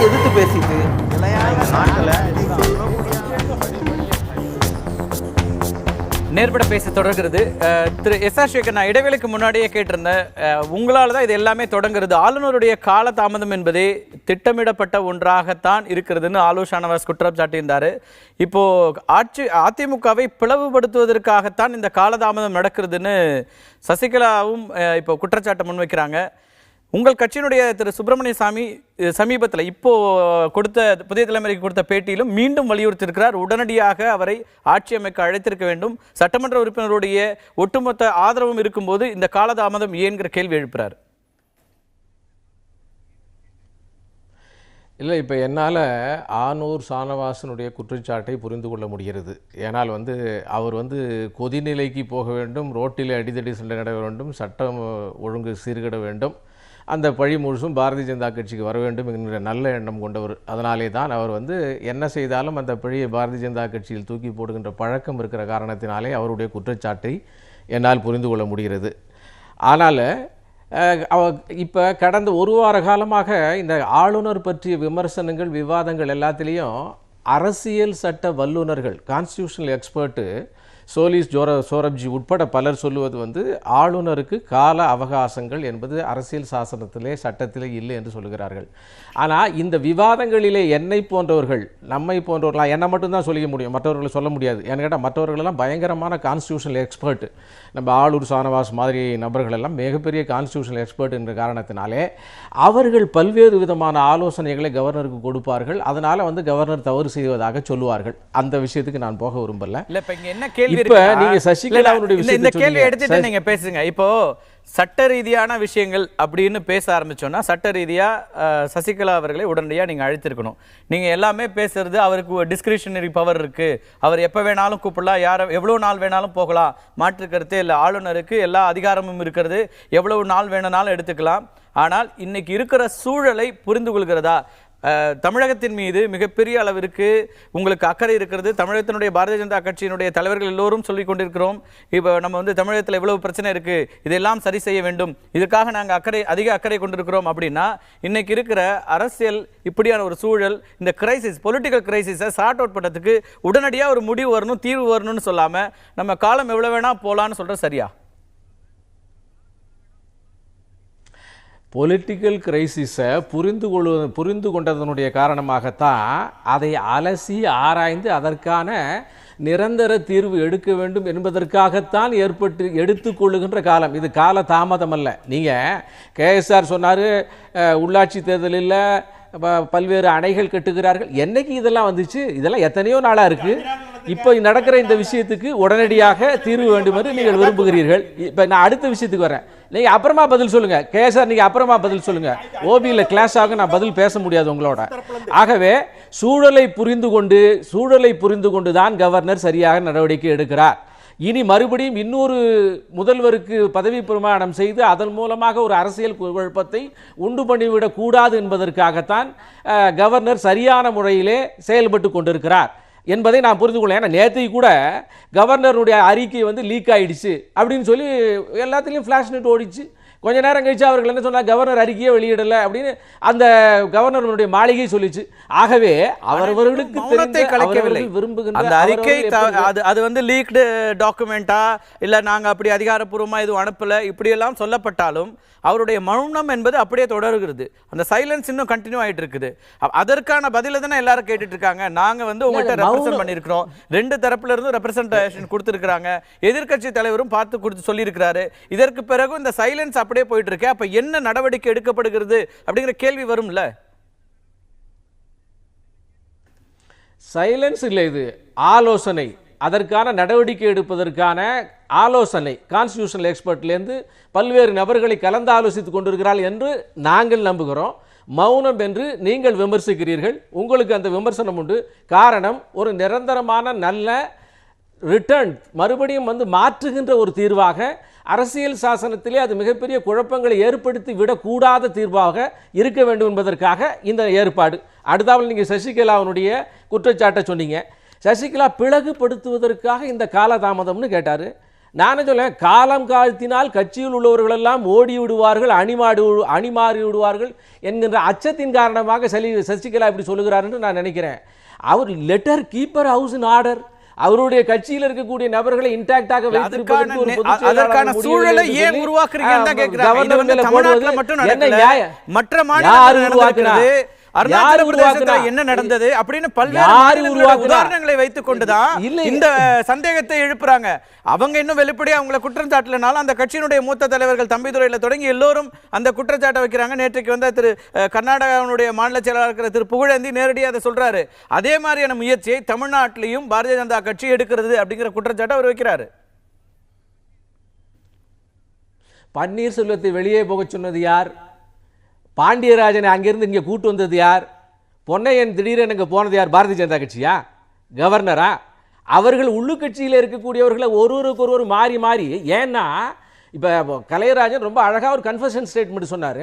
எதிர்த்து பேசிட்டு நேர்பட பேச தொடர்கிறது. திரு எஸ்.ஆர். சேகர், நான் இடைவேளைக்கு முன்னாடியே கேட்டிருந்தேன், உங்களால் தான் இது எல்லாமே தொடங்குறது. ஆளுநருடைய கால தாமதம் என்பதே திட்டமிடப்பட்ட ஒன்றாகத்தான் இருக்கிறதுன்னு ஆலோஷ் ஷானவாஸ் குற்றம் சாட்டியிருந்தார். இப்போ அதிமுகவை பிளவுபடுத்துவதற்காகத்தான் இந்த காலதாமதம் நடக்கிறதுன்னு சசிகலாவும் இப்போ குற்றச்சாட்டை முன்வைக்கிறாங்க. உங்கள் கட்சியினுடைய திரு சுப்பிரமணிய சாமி சமீபத்தில் இப்போ கொடுத்த புதிய தலைமுறைக்கு கொடுத்த பேட்டியிலும் மீண்டும் வலியுறுத்தியிருக்கிறார், உடனடியாக அவரை ஆட்சி அமைக்க அழைத்திருக்க வேண்டும், சட்டமன்ற உறுப்பினருடைய ஒட்டுமொத்த ஆதரவும் இருக்கும்போது இந்த காலதாமதம் ஏன்கிற கேள்வி எழுப்புறார். இல்லை, இப்போ என்னால் ஆனூர் ஷானவாசனுடைய குற்றச்சாட்டை புரிந்து கொள்ள முடிகிறது. ஏனால் அவர் கொதிநிலைக்கு போக வேண்டும், ரோட்டில் அடிதடி சண்டை நட வேண்டும், சட்டம் ஒழுங்கு சீர்கிட வேண்டும், அந்த பழி முழுசும் பாரதிய ஜனதா கட்சிக்கு வர வேண்டும் என்கிற நல்ல எண்ணம் கொண்டவர். அதனாலே தான் அவர் என்ன செய்தாலும் அந்த பழியை பாரதிய ஜனதா கட்சியில் தூக்கி போடுகின்ற பழக்கம் இருக்கிற காரணத்தினாலே அவருடைய குற்றச்சாட்டை என்னால் புரிந்து கொள்ள முடிகிறது. ஆனால் இப்போ கடந்த ஒரு வார காலமாக இந்த ஆளுநர் பற்றிய விமர்சனங்கள், விவாதங்கள் எல்லாத்திலையும் அரசியல் சட்ட வல்லுநர்கள், கான்ஸ்டியூஷனல் எக்ஸ்பர்ட்டு சோரப்ஜி உட்பட பலர் சொல்லுவது ஆளுநருக்கு கால அவகாசங்கள் என்பது அரசியல் சாசனத்திலே சட்டத்திலே இல்லை என்று சொல்லுகிறார்கள். ஆனால் இந்த விவாதங்களிலே என்னை போன்றவர்கள், நம்மை போன்றவர்களாம், என்னை மட்டும்தான் சொல்லிக்க முடியும், மற்றவர்களை சொல்ல முடியாது. ஏன்னு கேட்டால் மற்றவர்களெல்லாம் பயங்கரமான கான்ஸ்டியூஷனல் எக்ஸ்பர்ட். நம்ம ஆளூர் ஷானவாஸ் மாதிரி நபர்கள் எல்லாம் மிகப்பெரிய கான்ஸ்டியூஷனல் எக்ஸ்பர்ட் என்ற காரணத்தினாலே அவர்கள் பல்வேறு விதமான ஆலோசனைகளை கவர்னருக்கு கொடுப்பார்கள். அதனால் கவர்னர் தவறு செய்வதாக சொல்லுவார்கள். அந்த விஷயத்துக்கு நான் போக விரும்பல. இப்ப நீங்க சசிகலாவுடைய இந்த கேள்வி எடுத்துட்டு நீங்க பேசுங்க. இப்போ சட்ட ரீதியான விஷயங்கள் அப்படின்னு பேச ஆரம்பிச்சோம்னா சட்ட ரீதியா சசிகலா அவர்களை உடனடியா நீங்க அழைத்திருக்கணும். நீங்க எல்லாமே பேசுறது அவருக்கு டிஸ்கிரிஷனரி பவர் இருக்கு, அவர் எப்ப வேணாலும் கூப்பிடலாம், யார எவ்வளவு நாள் வேணாலும் போகலாம், மாற்று கருத்தே இல்லை, ஆளுநருக்கு எல்லா அதிகாரமும் இருக்கிறது, எவ்வளவு நாள் வேணும்னாலும் எடுத்துக்கலாம். ஆனால் இன்னைக்கு இருக்கிற சூழலை புரிந்து கொள்கிறதா? தமிழகத்தின் மீது மிகப்பெரிய அளவிற்கு உங்களுக்கு அக்கறை இருக்கிறது. தமிழகத்தினுடைய பாரதிய ஜனதா கட்சியினுடைய தலைவர்கள் எல்லோரும் சொல்லிக் கொண்டிருக்கிறோம், இப்போ நம்ம தமிழகத்தில் இவ்வளவு பிரச்சனை இருக்கு, இதெல்லாம் சரி செய்ய வேண்டும், இதற்காக நாங்கள் அதிக அக்கறை கொண்டிருக்கிறோம் அப்படின்னா இன்னைக்கு இருக்கிற அரசியல் இப்படியான ஒரு சூழல், இந்த கிரைசிஸ், பொலிட்டிக்கல் கிரைசிஸை சார்ட் அவுட் பண்ணுறதுக்கு உடனடியாக ஒரு முடிவு வரணும், தீர்வு வரணும்னு சொல்லாமல் நம்ம காலம் எவ்வளோ வேணா போகலான்னு சொல்கிற சரியா? பொலிட்டிக்கல் கிரைசிஸை புரிந்து கொண்டதனுடைய காரணமாகத்தான் அதை அலசி ஆராய்ந்து அதற்கான நிரந்தர தீர்வு எடுக்க வேண்டும் என்பதற்காகத்தான் எடுத்துக்கொள்ளுகின்ற காலம் இது. கால தாமதம் அல்ல. நீங்கள் கேஎஸ்ஆர் சொன்னார், உள்ளாட்சி தேர்தலில் பல்வேறு அணைகள் கட்டுகிறார்கள். என்னைக்கு இதெல்லாம் வந்துச்சு? இதெல்லாம் எத்தனையோ நாளாக இருக்குது. இப்போ நடக்கிற இந்த விஷயத்துக்கு உடனடியாக தீர்வு வேண்டும் என்று நீங்கள் விரும்புகிறீர்கள். இப்போ நான் அடுத்த விஷயத்துக்கு வரேன், நீங்கள் அப்புறமா பதில் சொல்லுங்கள். கேஎஸ்ஆர் நீங்கள் அப்புறமா பதில் சொல்லுங்கள். ஓபியில் கிளாஸ் ஆக நான் பதில் பேச முடியாது உங்களோட. ஆகவே சூழலை புரிந்து கொண்டு தான் கவர்னர் சரியாக நடவடிக்கை எடுக்கிறார். இனி மறுபடியும் இன்னொரு முதல்வருக்கு பதவி பிரமாணம் செய்து அதன் மூலமாக ஒரு அரசியல் குழப்பத்தை உண்டு பண்ணிவிடக் கூடாது என்பதற்காகத்தான் கவர்னர் சரியான முறையிலே செயல்பட்டு கொண்டிருக்கிறார் என்பதை நான் புரிந்து கொள்ள. ஏன்னா நேற்றைக்கு கூட கவர்னருடைய அறிக்கை லீக் ஆயிடுச்சு அப்படின்னு சொல்லி எல்லாத்துலேயும் ஃப்ளாஷ் நெட் ஓடிச்சு. கொஞ்ச நேரம் கழிச்சு அவர்கள் என்ன சொன்னார், கவர்னர் அறிக்கையே வெளியிடலை அப்படின்னு அந்த கவர்னருடைய மாளிகை சொல்லிச்சு. ஆகவே அவர்களுக்கு விரும்புகின்ற அந்த அறிக்கை அது லீக்டு டாக்குமெண்டா இல்லை நாங்கள் அப்படி அதிகாரப்பூர்வமாக எதுவும் அனுப்பலை இப்படியெல்லாம் சொல்லப்பட்டாலும் அவருடைய மௌனம் என்பது அப்படியே தொடர்கிறது. அந்த சைலன்ஸ் இன்னும் கண்டினியூ ஆகிட்டு இருக்குது. அதற்கான பதில தானே எல்லாரும் கேட்டுட்டு இருக்காங்க. நாங்கள் உங்கள்கிட்ட ரெப்ரசென்ட் பண்ணியிருக்கிறோம், ரெண்டு தரப்புல இருந்து ரெப்ரசென்டேஷன் கொடுத்துருக்காங்க, எதிர்கட்சி தலைவரும் பார்த்து கொடுத்து சொல்லியிருக்கிறாரு. இதற்கு பிறகு இந்த சைலன்ஸ் அப்படியே போயிட்டு இருக்கு. அப்ப என்ன நடவடிக்கை எடுக்கப்படுகிறது அப்படிங்கிற கேள்வி வரும்ல. சைலன்ஸ் இல்லை, இது ஆலோசனை. அதற்கான நடவடிக்கை எடுப்பதற்கான ஆலோசனை கான்ஸ்டியூஷனல் எக்ஸ்பர்ட்லேருந்து பல்வேறு நபர்களை கலந்து ஆலோசித்துக் கொண்டிருக்கிறார்கள் என்று நாங்கள் நம்புகிறோம். மௌனம் என்று நீங்கள் விமர்சிக்கிறீர்கள். உங்களுக்கு அந்த விமர்சனம் உண்டு. காரணம், ஒரு நிரந்தரமான நல்ல ரிட்டர்ன் மறுபடியும் மாற்றுகின்ற ஒரு தீர்வாக அரசியல் சாசனத்திலே அது மிகப்பெரிய குழப்பங்களை ஏற்படுத்தி விடக்கூடாத தீர்வாக இருக்க வேண்டும் என்பதற்காக இந்த ஏற்பாடு. அடுத்தாவில் நீங்கள் சசிகலாவுடைய குற்றச்சாட்டை சொன்னீங்க. சசிகலா பிளகுபடுத்துவதற்காக இந்த காலதாமதம்னு கேட்டார். நானும் சொல்ல காலம் காலத்தினால் கட்சியில் உள்ளவர்கள் எல்லாம் ஓடி விடுவார்கள், அணிமாறி விடுவார்கள் என்கின்ற அச்சத்தின் காரணமாக சசிகலா இப்படி சொல்லுகிறார் என்று நான் நினைக்கிறேன். அவர் letter keeper house in order, அவருடைய கட்சியில் இருக்கக்கூடிய நபர்களை இன்டாக்டாக வைத்திருப்பதற்கு ஒரு பொதுச் அதற்கான சூழலை ஏன் உருவாக்குறீங்கன்னு தான் கேக்குறாங்க. இது வந்து தமிழ்நாட்டுல மட்டும் நடக்கல, மற்ற மாநிலங்களில் நடக்கிறது. அருணாச்சல பிரதேசத்துல என்ன நடந்தது அப்படின்னு பல்வேறு உதாரணங்களை வைத்துக் கொண்டுதான் இந்த சந்தேகத்தை எழுப்புறாங்க. அவங்க இன்னும் வெளிப்படையா அவங்களை குற்றம் சாட்டலனாலும் அந்த கட்சியினுடைய மூத்த தலைவர்கள் தம்பிதுரையில தொடங்கி எல்லோரும் அந்த குற்றச்சாட்டை வைக்கிறாங்க. நேற்றைக்கு வந்த திரு கர்நாடகாவுடைய மாநில செயலாளர் இருக்கிற திரு புகழேந்தி நேரடியாக அதை சொல்றாரு. அதே மாதிரியான முயற்சியை தமிழ்நாட்டிலையும் பாரதிய ஜனதா கட்சி எடுக்கிறது அப்படிங்கிற குற்றச்சாட்டை அவர் வைக்கிறாரு. பன்னீர்செல்வத்தை வெளியே போக சொன்னது யார்? பாண்டியராஜனை அங்கிருந்து இங்கே கூட்டு வந்தது யார்? பொன்னையன் திடீரென இங்கே போனது யார்? பாரதிய ஜனதா கட்சியா? கவர்னரா? அவர்கள் உள்ளுக்கட்சியில் இருக்கக்கூடியவர்களை ஒருவருக்கொருவர் மாறி மாறி, ஏன்னா இப்போ கலையராஜன் ரொம்ப அழகாக ஒரு கன்ஃபெஷன் ஸ்டேட்மெண்ட் சொன்னார்.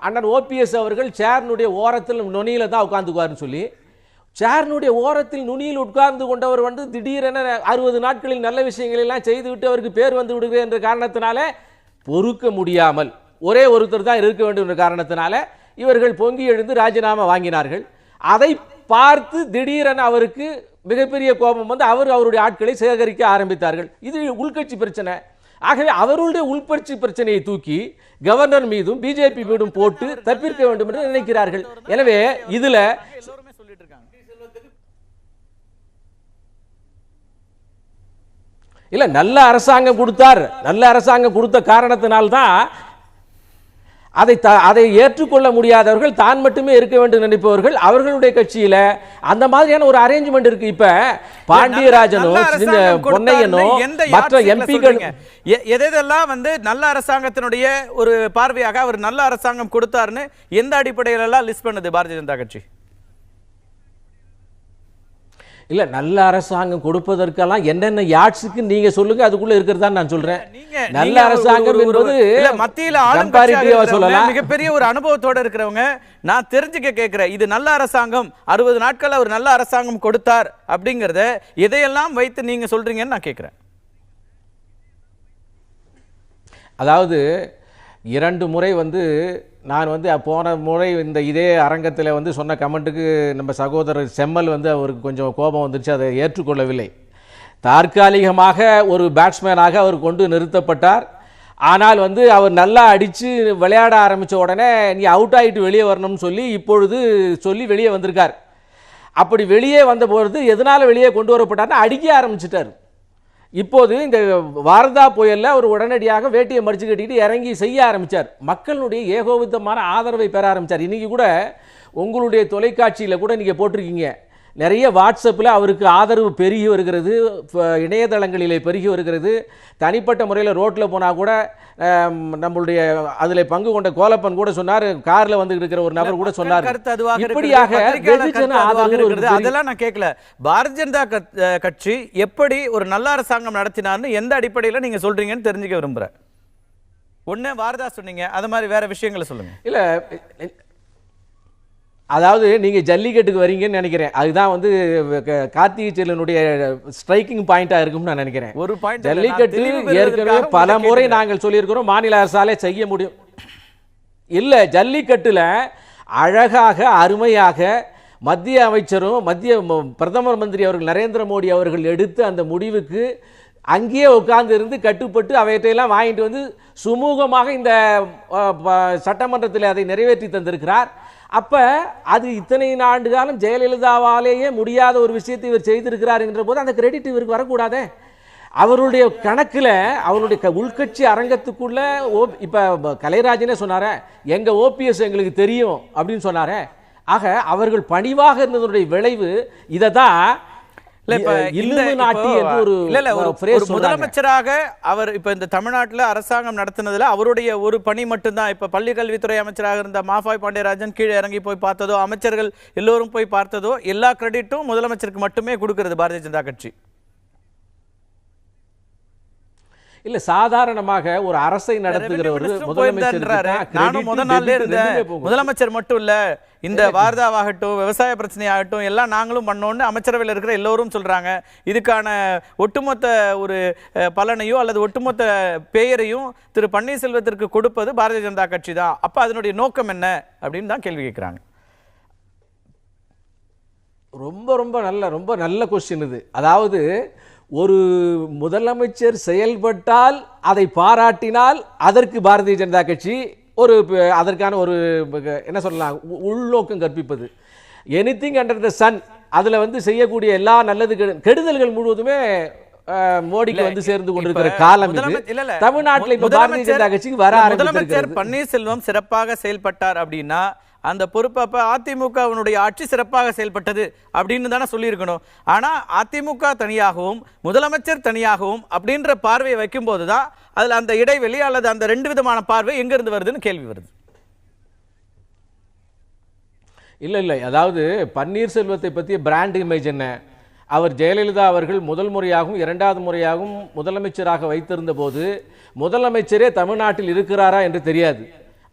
அண்ணன் ஓபிஎஸ் அவர்கள் சேர்னுடைய ஓரத்தில் நுனியில் தான் உட்கார்ந்துக்குவார்னு சொல்லி, சேர்னுடைய ஓரத்தில் நுனியில் உட்கார்ந்து கொண்டவர் வந்து திடீரென 60 நாட்களில் நல்ல விஷயங்களெல்லாம் செய்துவிட்டு அவருக்கு பேர் வந்து விடுகிறேன் என்ற காரணத்தினால பொறுக்க முடியாமல் ஒரே ஒருத்தர் தான் இருக்க வேண்டும் என்ற காரணத்தினால இவர்கள் பொங்கி எழுந்து ராஜினாமா வாங்கினார்கள். அதை பார்த்து திடீரென அவருக்கு மிகப்பெரிய கோபம் வந்து அவருடைய ஆட்களை சேகரிக்க ஆரம்பித்தார்கள். இது உள்கட்சி பிரச்சனை. ஆகவே அவர்களுடைய உள்கட்சி பிரச்சனையை தூக்கி கவர்னர் மீதும் பிஜேபி மீதும் போட்டு தப்பிக்க வேண்டும் என்று நினைக்கிறார்கள். எனவே இதுல இல்ல நல்ல அரசாங்கம் கொடுத்தார், நல்ல அரசாங்கம் கொடுத்த காரணத்தினால்தான் அதை ஏற்றுக்கொள்ள முடியாதவர்கள், தான் மட்டுமே இருக்க வேண்டும் நினைப்பவர்கள், அவர்களுடைய கட்சியில அந்த மாதிரியான ஒரு அரேஞ்ச்மெண்ட் இருக்கு. இப்ப பாண்டியராஜனும் பொன்னையனும் மற்ற எம்பிக்கள் எதெல்லாம் வந்து நல்ல அரசாங்கத்தினுடைய ஒரு பார்வையாக அவர் நல்ல அரசாங்கம் கொடுத்தாருன்னு எந்த அடிப்படையில எல்லாம் லிஸ்ட் பண்ணுது பாரதிய ஜனதா கட்சி? இல்ல நல்ல அரசாங்கம் கொடுப்பதற்கெல்லாம் என்னென்ன யாட்ஸுக்கு நீங்க சொல்லுங்க, அதுக்குள்ள இருக்கிறதா நான் சொல்றேன். நல்ல அரசாங்கம் என்பது மத்தியில கம்பேரிட்டிவா சொல்லலாம். மிகப்பெரிய ஒரு அனுபவத்தோட இருக்கிறவங்க நான் தெரிஞ்சுக்க கேட்கிறேன், இது நல்ல அரசாங்கம் 60 நாட்கள் அவர் நல்ல அரசாங்கம் கொடுத்தார் அப்படிங்கறத எதையெல்லாம் வைத்து நீங்க சொல்றீங்கன்னு நான் கேட்கிறேன். அதாவது 2 முறை வந்து நான் வந்து போன முறை இதே அரங்கத்தில் வந்து சொன்ன கமெண்ட்டுக்கு நம்ம சகோதரர் செம்மல் வந்து அவருக்கு கொஞ்சம் கோபம் வந்துருச்சு, அதை ஏற்றுக்கொள்ளவில்லை. தற்காலிகமாக ஒரு பேட்ஸ்மேனாக அவர் கொண்டு நிறுத்தப்பட்டார். ஆனால் வந்து அவர் நல்லா அடித்து விளையாட ஆரம்பித்த உடனே நீ அவுட் ஆகிட்டு வெளியே வரணும்னு சொல்லி வெளியே வந்திருக்கார். அப்படி வெளியே வந்தபொழுது எதனால் வெளியே கொண்டு வரப்பட்டார்னா அடிக்க ஆரம்பிச்சிட்டார். இப்போது இந்த வாரதா புயல்ல அவர் உடனடியாக வேட்டியை மடிச்சு கட்டிட்டு இறங்கி செய்ய ஆரம்பித்தார். மக்களுடைய ஏகோபித்தமான ஆதரவை பெற ஆரம்பித்தார். இன்றைக்கி கூட உங்களுடைய தொலைக்காட்சியில் கூட நீங்கள் போட்டிருக்கீங்க, நிறைய வாட்ஸ்அப்பில் அவருக்கு ஆதரவு பெருகி வருகிறது, இணையதளங்களிலே பெருகி வருகிறது. தனிப்பட்ட முறையில் ரோட்டில் போனால் கூட நம்மளுடைய அதில் பங்கு கொண்ட கோலப்பன் கூட சொன்னார், காரில் வந்து இருக்கிற ஒரு நபர் கூட சொன்னார். இப்படியாக அதெல்லாம் நான் கேட்கல. பாரதிய ஜனதா கட்சி எப்படி ஒரு நல்ல அரசாங்கம் நடத்தினார்னு எந்த அடிப்படையில் நீங்க சொல்றீங்கன்னு தெரிஞ்சுக்க விரும்புறேன். ஒண்ணு வாரதா சொன்னீங்க, அது மாதிரி வேற விஷயங்களை சொல்லுங்க. இல்ல அதாவது நீங்கள் ஜல்லிக்கட்டுக்கு வரீங்கன்னு நினைக்கிறேன், அதுதான் வந்து கார்த்திகை செல்வனுடைய ஸ்ட்ரைக்கிங் பாயிண்டாக இருக்கும்னு நான் நினைக்கிறேன். ஒரு பாயிண்ட், ஜல்லிக்கட்டு ஏற்கனவே பல முறை நாங்கள் சொல்லியிருக்கிறோம், மாநில அரசாலே செய்ய முடியும். இல்லை, ஜல்லிக்கட்டில் அழகாக அருமையாக மத்திய அமைச்சரும் பிரதமர் மந்திரி அவர்கள் நரேந்திர மோடி அவர்கள் எடுத்து அந்த முடிவுக்கு அங்கேயே உட்கார்ந்து இருந்து கட்டுப்பட்டு அவையத்தையெல்லாம் வாங்கிட்டு வந்து சுமூகமாக இந்த சட்டமன்றத்தில் அதை நிறைவேற்றி தந்திருக்கிறார். அப்ப அது இத்தனை ஆண்டு காலம் ஜெயலலிதாவாலேயே முடியாத ஒரு விஷயத்தை இவர் செய்திருக்கிறார் என்ற போது அந்த கிரெடிட் இவருக்கு வரக்கூடாதே. அவருடைய கணக்கில் அவருடைய உள்கட்சி அரங்கத்துக்குள்ள இப்ப கலைராஜனே சொன்னாரே, எங்க ஓபிஎஸ் எங்களுக்கு தெரியும் அப்படின்னு சொன்னாரே. ஆக அவர்கள் பணிவாக இருந்ததனுடைய விளைவு இதைதான் முதலமைச்சராக அவர் இப்ப இந்த தமிழ்நாட்டில் அரசாங்கம் நடத்தினதுல அவருடைய ஒரு பணி மட்டும்தான். இப்ப பள்ளி கல்வித்துறை அமைச்சராக இருந்த மாஃபாய் பாண்டியராஜன் கீழே இறங்கி போய் பார்த்ததோ, அமைச்சர்கள் எல்லோரும் போய் பார்த்ததோ, எல்லா கிரெடிட்டும் முதலமைச்சருக்கு மட்டுமே கொடுக்கிறது பாரதிய ஜனதா கட்சி. இல்ல சாதாரணமாக ஒரு அரசை நடத்துகிறவர் முதலமைச்சர் மட்டும் இல்ல, இந்த வார்தாவாகட்டும் விவசாய பிரச்சனையாகட்டும் எல்லாம் நாங்களும் பண்ணோம்னு அமைச்சரவையில் இருக்கிற எல்லோரும் சொல்றாங்க. இதுக்கான ஒட்டுமொத்த ஒரு பலனையோ அல்லது ஒட்டுமொத்த பெயரையும் திரு பன்னீர்செல்வத்திற்கு கொடுப்பது பாரதிய ஜனதா கட்சி தான். அப்ப அதனுடைய நோக்கம் என்ன அப்படின்னு தான் கேள்வி கேட்கிறாங்க. ரொம்ப நல்ல கொஸ்டின் இது. அதாவது ஒரு முதலமைச்சர் செயல்பட்டால் அதை பாராட்டினால் அதற்கு பாரதிய ஜனதா கட்சி ஒரு அதற்கான ஒரு என்ன சொல்லலாம் உள்நோக்கம் கற்பிப்பது. எனிதிங் அண்டர் த சன் அதுல வந்து செய்யக்கூடிய எல்லா நல்லது கெடுதல்கள் முழுவதுமே மோடிக்கு வந்து சேர்ந்து கொண்டிருக்கிற காலம் இது. தமிழ்நாட்டில் இப்ப பாரதிய ஜனதா கட்சிக்கு வர முதலமைச்சர் பன்னீர்செல்வம் சிறப்பாக செயல்பட்டார் அப்படின்னா அந்த பொறுப்பை அதிமுகவினுடைய ஆட்சி சிறப்பாக செயல்பட்டது அப்படின்னு தானே சொல்லியிருக்கணும். ஆனால் அதிமுக தனியாகவும் முதலமைச்சர் தனியாகவும் அப்படின்ற பார்வையை வைக்கும்போது தான் அதில் அந்த இடைவெளி அல்லது அந்த ரெண்டு விதமான பார்வை எங்கிருந்து வருதுன்னு கேள்வி வருது. இல்லை அதாவது பன்னீர்செல்வத்தை பற்றிய பிராண்ட் இமேஜ் என்ன? அவர் ஜெயலலிதா அவர்கள் முதல் முறையாகவும் இரண்டாவது முறையாகவும் முதலமைச்சராக வைத்திருந்த போது முதலமைச்சரே தமிழ்நாட்டில் இருக்கிறாரா என்று தெரியாது.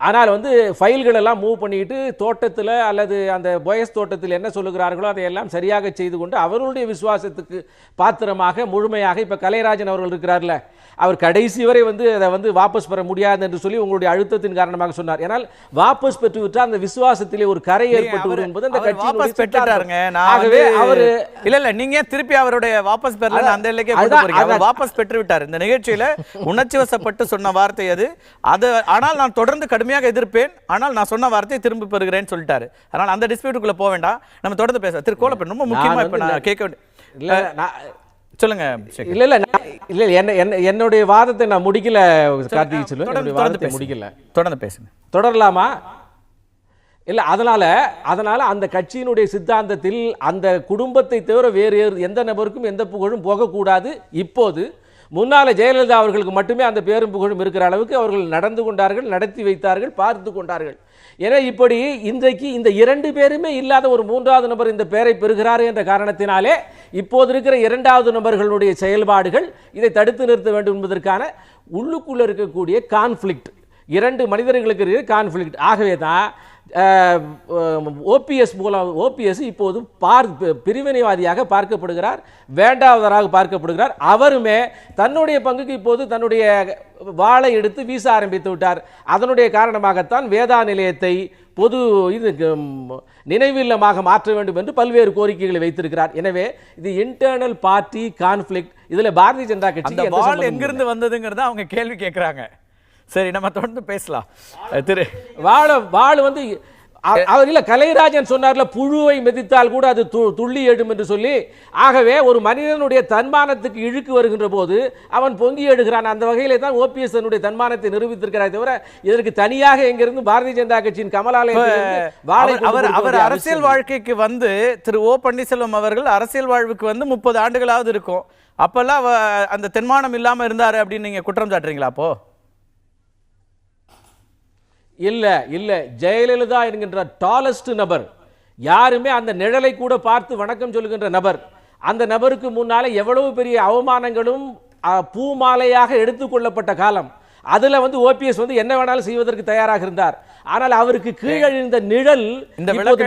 ஆனால் வந்து ஃபைல்கள் எல்லாம் மூவ் பண்ணிட்டு தோட்டத்தில் அல்லது அந்த போயஸ் தோட்டத்தில் என்ன சொல்லுகிறார்களோ அதையெல்லாம் சரியாக செய்து கொண்டு அவர்களுடைய விசுவாசத்துக்கு பாத்திரமாக முழுமையாக இப்போ கலைராஜன் அவர்கள் இருக்கிறார்ல, அவர் கடைசி வரை வந்து அதை வந்து வாபஸ் பெற முடியாது என்று சொல்லி உங்களுடைய அழுத்தத்தின் காரணமாக சொன்னார். ஏனால் வாபஸ் பெற்று விட்டால் அந்த விசுவாசத்திலே ஒரு கரை ஏற்பட்டு வரும் என்பது அந்த கட்சியினுடைய பெற்றாருங்க. ஆகவே அவர் இல்ல நீங்க திருப்பி அவருடைய வாபஸ் பெறல அந்த எல்லைக்கே கொண்டு போறீங்க. அவர் வாபஸ் பெற்று விட்டார். இந்த நிகழ்ச்சியில உணர்ச்சி வசப்பட்டு சொன்ன வார்த்தை அது ஆனால் நான் தொடர்ந்து கடுமையாக எதிர்ப்பேன், ஆனால் நான் சொன்ன வார்த்தையை திரும்பி பெறுகிறேன்னு சொல்லிட்டாரு. அதனால அந்த டிஸ்பியூட்டுக்குள்ள போக வேண்டாம், நம்ம தொடர்ந்து பேச. திரு கோலப்பன் ரொம்ப முக்கியமா இப்ப நான் கேட்க சொல்லுங்க. என்னுடைய வாதத்தை நான் முடிக்கல கார்த்திக் சொல்லுவேன், முடிக்கல. தொடர்ந்து பேசுங்க. தொடரலாமா? இல்ல அதனால அந்த கட்சியினுடைய சித்தாந்தத்தில் அந்த குடும்பத்தை தவிர வேறு எந்த நபருக்கும் எந்த புகழும் போகக்கூடாது. இப்போது முன்னால ஜெயலலிதா அவர்களுக்கு மட்டுமே அந்த பேரும் புகழும் இருக்கிற அளவுக்கு அவர்கள் நடந்து கொண்டார்கள், நடத்தி வைத்தார்கள், பார்த்து கொண்டார்கள். ஏன்னா இப்படி இன்றைக்கு இந்த இரண்டு பேருமே இல்லாத ஒரு மூன்றாவது நபர் இந்த பெயரை பெறுகிறார் என்ற காரணத்தினாலே இப்போது இருக்கிற இரண்டாவது நபர்களுடைய செயல்பாடுகள் இதை தடுத்து நிறுத்த வேண்டும் என்பதற்கான உள்ளுக்குள்ள இருக்கக்கூடிய கான்ஃப்ளிக்ட், இரண்டு மனிதர்களுக்கு இருக்கிற கான்ஃப்ளிக்ட். ஆகவே தான் ஓபிஎஸ் மூலம் ஓபிஎஸ் இப்போது பிரிவினைவாதியாக பார்க்கப்படுகிறார், வேண்டாவதராக பார்க்கப்படுகிறார். அவருமே தன்னுடைய பங்குக்கு இப்போது தன்னுடைய வாளை எடுத்து வீச ஆரம்பித்து விட்டார். அதனுடைய காரணமாகத்தான் வேதா நிலையத்தை பொது நினைவில்லமாக மாற்ற வேண்டும் என்று பல்வேறு கோரிக்கைகளை வைத்திருக்கிறார். எனவே இது இன்டர்னல் பார்ட்டி கான்ஃப்ளிக்ட். இதுல பாரதிய ஜனதா கட்சி எங்கிருந்து வந்ததுங்கிறத அவங்க கேள்வி கேட்கிறாங்க. சரி, நம்ம தொடர்ந்து பேசலாம். திரு வாழ வந்து அவர் இல்ல கலைராஜன் சொன்னார்ல, புழுவை மிதித்தால் கூட அது துள்ளி எழும் என்று சொல்லி. ஆகவே ஒரு மனிதனுடைய தன்மானத்துக்கு இழுக்கு வருகின்ற போது அவன் பொங்கி எடுகிறான். அந்த வகையிலே தான் ஓபிஎஸ் தன்னுடைய தன்மானத்தை நிரூபித்திருக்கிறார். தவிர இதற்கு தனியாக எங்கிருந்து பாரதிய ஜனதா கட்சியின் அவர் அரசியல் வாழ்க்கைக்கு வந்து திரு ஓ பன்னீர்செல்வம் அவர்கள் அரசியல் வாழ்வுக்கு வந்து 30 ஆண்டுகளாவது இருக்கும். அப்பெல்லாம் அந்த தென்மானம் இல்லாம இருந்தாரு அப்படின்னு நீங்க குற்றம் சாட்டுறீங்களா? அப்போ இல்ல ஜெயலலிதா என்கின்ற டாலஸ்ட் நபர், யாருமே அந்த நிழலை கூட பார்த்து வணக்கம் சொல்லுகின்ற நபர், அந்த நபருக்கு முன்னாலே எவ்வளவு பெரிய அவமானங்களும் பூமாலையாக எடுத்துக்கொள்ளப்பட்ட காலம். அதுல வந்து ஓபிஎஸ் வந்து என்ன வேணாலும் செய்வதற்கு தயாராக இருந்தார். ஆனால் அவருக்கு கீழழிந்த நிழல்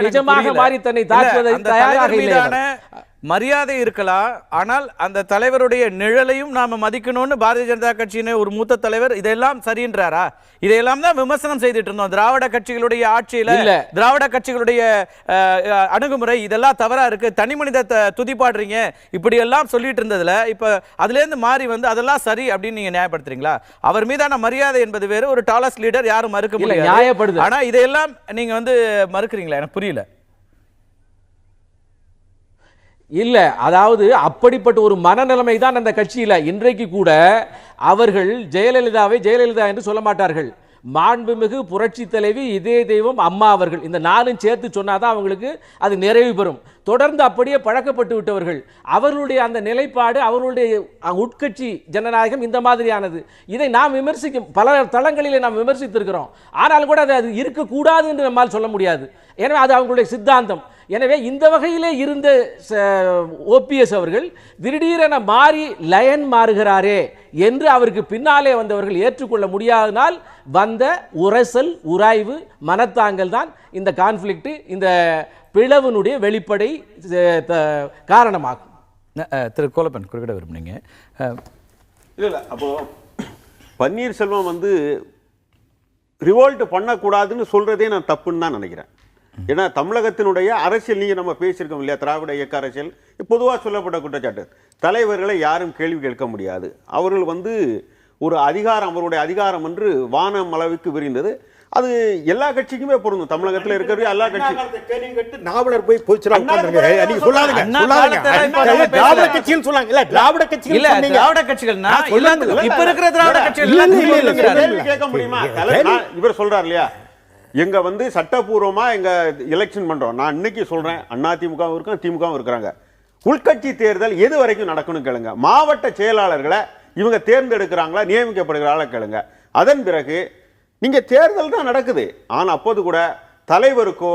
நிஜமாக மாறி தன்னை தாக்குவதை தயாராக இல்லை. மரியாதை இருக்கலாம், ஆனால் அந்த தலைவருடைய நிழலையும் நாம மதிக்கணும்னு பாரதிய ஜனதா கட்சியின் ஒரு மூத்த தலைவர் இதெல்லாம் சரின்றாரா? இதையெல்லாம் தான் விமர்சனம் செய்துட்டு இருந்தோம். திராவிட கட்சிகளுடைய ஆட்சியில திராவிட கட்சிகளுடைய அணுகுமுறை இதெல்லாம் தவறா இருக்கு, தனி மனித துதிப்பாடுறீங்க, இப்படி எல்லாம் சொல்லிட்டு இருந்ததுல இப்ப அதுல இருந்து மாறி வந்து அதெல்லாம் சரி அப்படின்னு நீங்க நியாயப்படுத்துறீங்களா? அவர் மீதான மரியாதை என்பது வேறு, ஒரு டாலஸ்ட் லீடர் யாரும் மறுக்க முடியாது, நியாயப்படுது. ஆனா இதையெல்லாம் நீங்க வந்து மறுக்கிறீங்களா? எனக்கு புரியல. இல்ல, அதாவது அப்படிப்பட்ட ஒரு மனநிலைமை தான் அந்த கட்சியில. இன்றைக்கு கூட அவர்கள் ஜெயலலிதாவை ஜெயலலிதா என்று சொல்ல மாட்டார்கள். மாண்புமிகு புரட்சி தலைவி இதே தெய்வம் அம்மா அவர்கள், இந்த நானும் சேர்த்து சொன்னாதான் அவங்களுக்கு அது நிறைவு பெறும். தொடர்ந்து அப்படியே பழக்கப்பட்டு விட்டவர்கள். அவர்களுடைய அந்த நிலைப்பாடு, அவர்களுடைய உட்கட்சி ஜனநாயகம் இந்த மாதிரியானது. இதை நாம் விமர்சிக்கும் பல தளங்களிலே நாம் விமர்சித்திருக்கிறோம். ஆனாலும் கூட அது இருக்கக்கூடாது என்று நம்மால் சொல்ல முடியாது. எனவே அது அவங்களுடைய சித்தாந்தம். எனவே இந்த வகையிலே இருந்த ஓபிஎஸ் அவர்கள் திடீரென மாறி லயன் மாறுகிறாரே என்று அவருக்கு பின்னாலே வந்தவர்கள் ஏற்றுக்கொள்ள முடியாதனால் வந்த உரசல், உராய்வு, மனத்தாங்கல் தான் இந்த கான்ஃப்ளிக்ட், இந்த பிளவினுடைய வெளிப்படை காரணமாகும். திரு கோலப்பன் குறுக்கிட விரும்புனீங்க. இல்லை அப்போ பன்னீர்செல்வம் வந்து ரிவோல்ட் பண்ணக்கூடாதுன்னு சொல்றதே நான் தப்புன்னு தான் நினைக்கிறேன். ஏன்னா தமிழகத்தினுடைய அரசியல் நீங்க நம்ம பேசியிருக்கோம் இல்லையா, திராவிட இயக்க அரசியல் பொதுவாக சொல்லப்பட்ட குற்றச்சாட்டு, தலைவர்களை யாரும் கேள்வி கேட்க முடியாது, அவர்கள் வந்து ஒரு அதிகாரம், அவருடைய அதிகாரம் என்று வானம் அளவுக்கு விரிந்தது. அது எல்லா கட்சிக்குமே பொருந்தும். தமிழகத்தில் இருக்கிற எல்லா கட்சியும் நாவலர் போய் நீங்க சொல்லாதீங்க, திராவிட கட்சின்னு சொல்லாங்க. இல்ல திராவிட கட்சிகள் இல்ல, திராவிட கட்சிகள்னா இப்ப இருக்கிற திராவிட கட்சிகள் கேட்க முடியுமா? இவர் சொல்றாரு இல்லையா, எங்க வந்து சட்டப்பூர்வமா எங்க எலெக்ஷன் பண்றோம். நான் இன்னைக்கு சொல்றேன், அதிமுகவும் இருக்கும், திமுகவும் இருக்கிறாங்க. உள்கட்சி தேர்தல் எது வரைக்கும் நடக்கணும் கேளுங்க. மாவட்ட செயலாளர்களை இவங்க தேர்ந்தெடுக்கிறாங்களா, நியமிக்கப்படுகிறாங்களா கேளுங்க. அதன் பிறகு நீங்க தேர்தல் தான் நடக்குது. ஆனா அப்போது கூட தலைவருக்கோ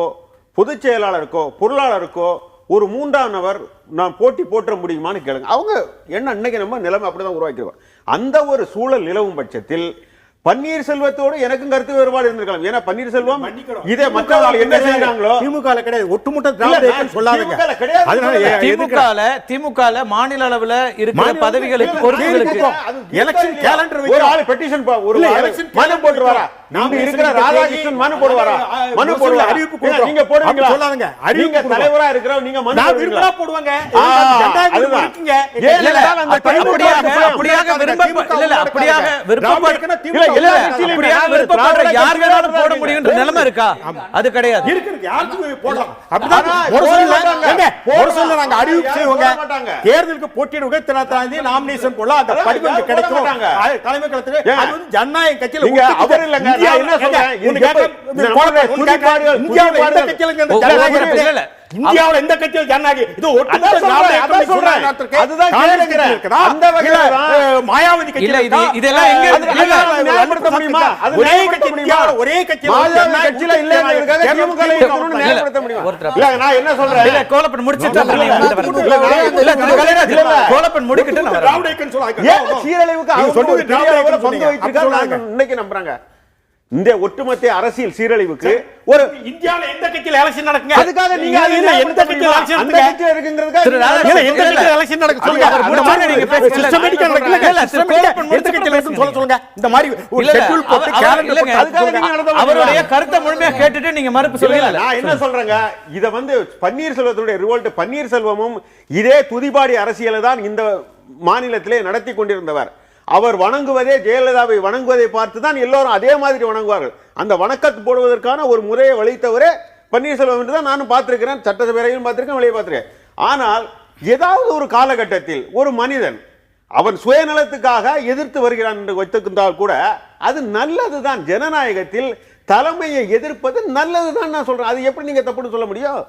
பொதுச் செயலாளருக்கோ பொருளாளருக்கோ ஒரு மூன்றாம் நபர் நான் போட்டி போற்ற முடியுமான்னு கேளுங்க. அவங்க என்ன இன்னைக்கு நம்ம நிலைமை அப்படிதான் உருவாக்கிடுவோம். அந்த ஒரு சூழல் நிலவும் பட்சத்தில் பன்னீர்செல்வத்தோடு எனக்கும் கருத்து வேறுபாடு இருந்திருக்கலாம். ஏன்னா பன்னீர்செல்வம் இதே மற்றவர்கள் என்ன செய்யறாங்களோ திமுக கிடையாது, ஒட்டுமொத்த திராவிட சொல்லாதீங்க. திமுக மாநில அளவுல இருக்கிற பதவிகளுக்கு பொறுப்புகளுக்கு எலெக்ஷன் கேலண்டர் ஒரு ஆளு பெட்டிஷன் ஒரு எலெக்ஷன் மனு போடுவாரா, நாம இருக்கிற ராதாகிருஷ்ணன் மனு போடுவாரா, மனு போடுவாரா, அறிவிப்பு கொடுங்க. நீங்க போடுவீங்களா? சொல்லாதீங்க. நீங்க தலைவரா இருக்கிற நீங்க மனு போடுவீங்களா? போடுவாங்க. அதுதான் இருக்கீங்க. அப்படியாக விருப்பப்படுற யார் வேணாலும் போட முடியும் நிலைமை இருக்கா? அது கிடையாது. தேர்தலுக்கு போட்டியிடுவங்க நாமினேஷன் போல அந்த படிப்பு கிடைக்கும். தலைமை கழகத்தில் ஜனநாயக கட்சியில் இந்தியாவில் எந்த கட்சியில் ஜனநாயகம் இது மாயாவதி கட்சியில இதெல்லாம் எங்க ஒரே கட்சி ஒரே கட்சி நான் என்ன சொல்றேன், கோலப்பன் முடிச்சிட்டு இன்னைக்கு நம்புறாங்க. இந்த ஒட்டுமொத்த அரசியல் சீரழிவுக்கு ஒரு இந்தியாவில் எந்த கட்சியில் எலெக்ஷன் நடக்குங்க? அதுக்காக நீங்க எந்த கட்சியில் எலெக்ஷன் அந்த கட்சியில் இருக்குங்கிறதுக்காக எந்த கட்சியில் எலெக்ஷன் நடக்கு சொல்லுங்க. இந்த மாதிரி நீங்க சிஸ்டமேட்டிக்கா நடக்கல, எந்த கட்சியில் எலெக்ஷன் சொல்லுங்க. இந்த மாதிரி ஒரு ஷெட்யூல் போட்டு கேலண்டர் போட்டு அதுக்காக நீங்க நடந்து அவருடைய கருத்தை முழுமையா கேட்டுட்டு நீங்க மறுப்பு சொல்லுங்க. நான் என்ன சொல்றேங்க, இத வந்து பன்னீர்செல்வத்துடைய ரிவோல்ட், பன்னீர்செல்வமும் இதே துதிபாடி அரசியலை தான் இந்த மாநிலத்திலே நடத்தி கொண்டிருந்தவர். அவர் வணங்குவதே ஜெயலலிதாவை வணங்குவதை பார்த்து தான் எல்லோரும் அதே மாதிரி வணங்குவார்கள். அந்த வணக்கத்து போடுவதற்கான ஒரு முறையை வளைத்தவரே பன்னீர்செல்வம் என்று தான் நானும் பார்த்திருக்கிறேன், சட்டசபையிலும் பார்த்திருக்கேன், வெளியே பார்த்திருக்கேன். ஆனால் ஏதாவது ஒரு காலகட்டத்தில் ஒரு மனிதன் அவன் சுயநலத்துக்காக எதிர்த்து வருகிறான் என்று வைத்திருந்தால் கூட அது நல்லதுதான். ஜனநாயகத்தில் தலைமையை எதிர்ப்பது நல்லதுதான் நான் சொல்றேன். அது எப்படி நீங்க தப்புன்னு சொல்ல முடியும்?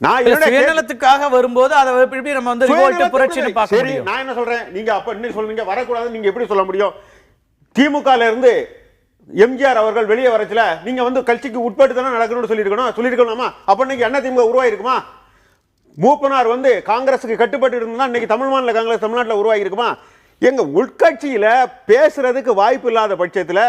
சுயநலத்துக்காக வரும்போது அதை எப்படி நம்ம வந்து ரிவோல்ட் புரட்சின்னு பார்க்க முடியும்? நான் என்ன சொல்றேன், நீங்க அப்ப என்ன சொல்றீங்க, வரக்கூடாது நீங்க எப்படி சொல்ல முடியும்? திமுகல இருந்து எம்ஜிஆர் அவர்கள் வெளியே வரச்சல நீங்க வந்து கட்சிக்கு உட்பட்டு தானே நடக்கணும்னு சொல்லியிருக்கணுமா? அப்ப இன்னைக்கு அண்ணா திமுக உருவாயிருக்குமா? மூப்பனார் வந்து காங்கிரஸுக்கு கட்டுப்பட்டு இருந்தா இன்னைக்கு தமிழ் மாநில காங்கிரஸ் தமிழ்நாட்டில் உருவாகி இருக்குமா? எங்க உள்கட்சியில பேசுறதுக்கு வாய்ப்பு இல்லாத பட்சத்துல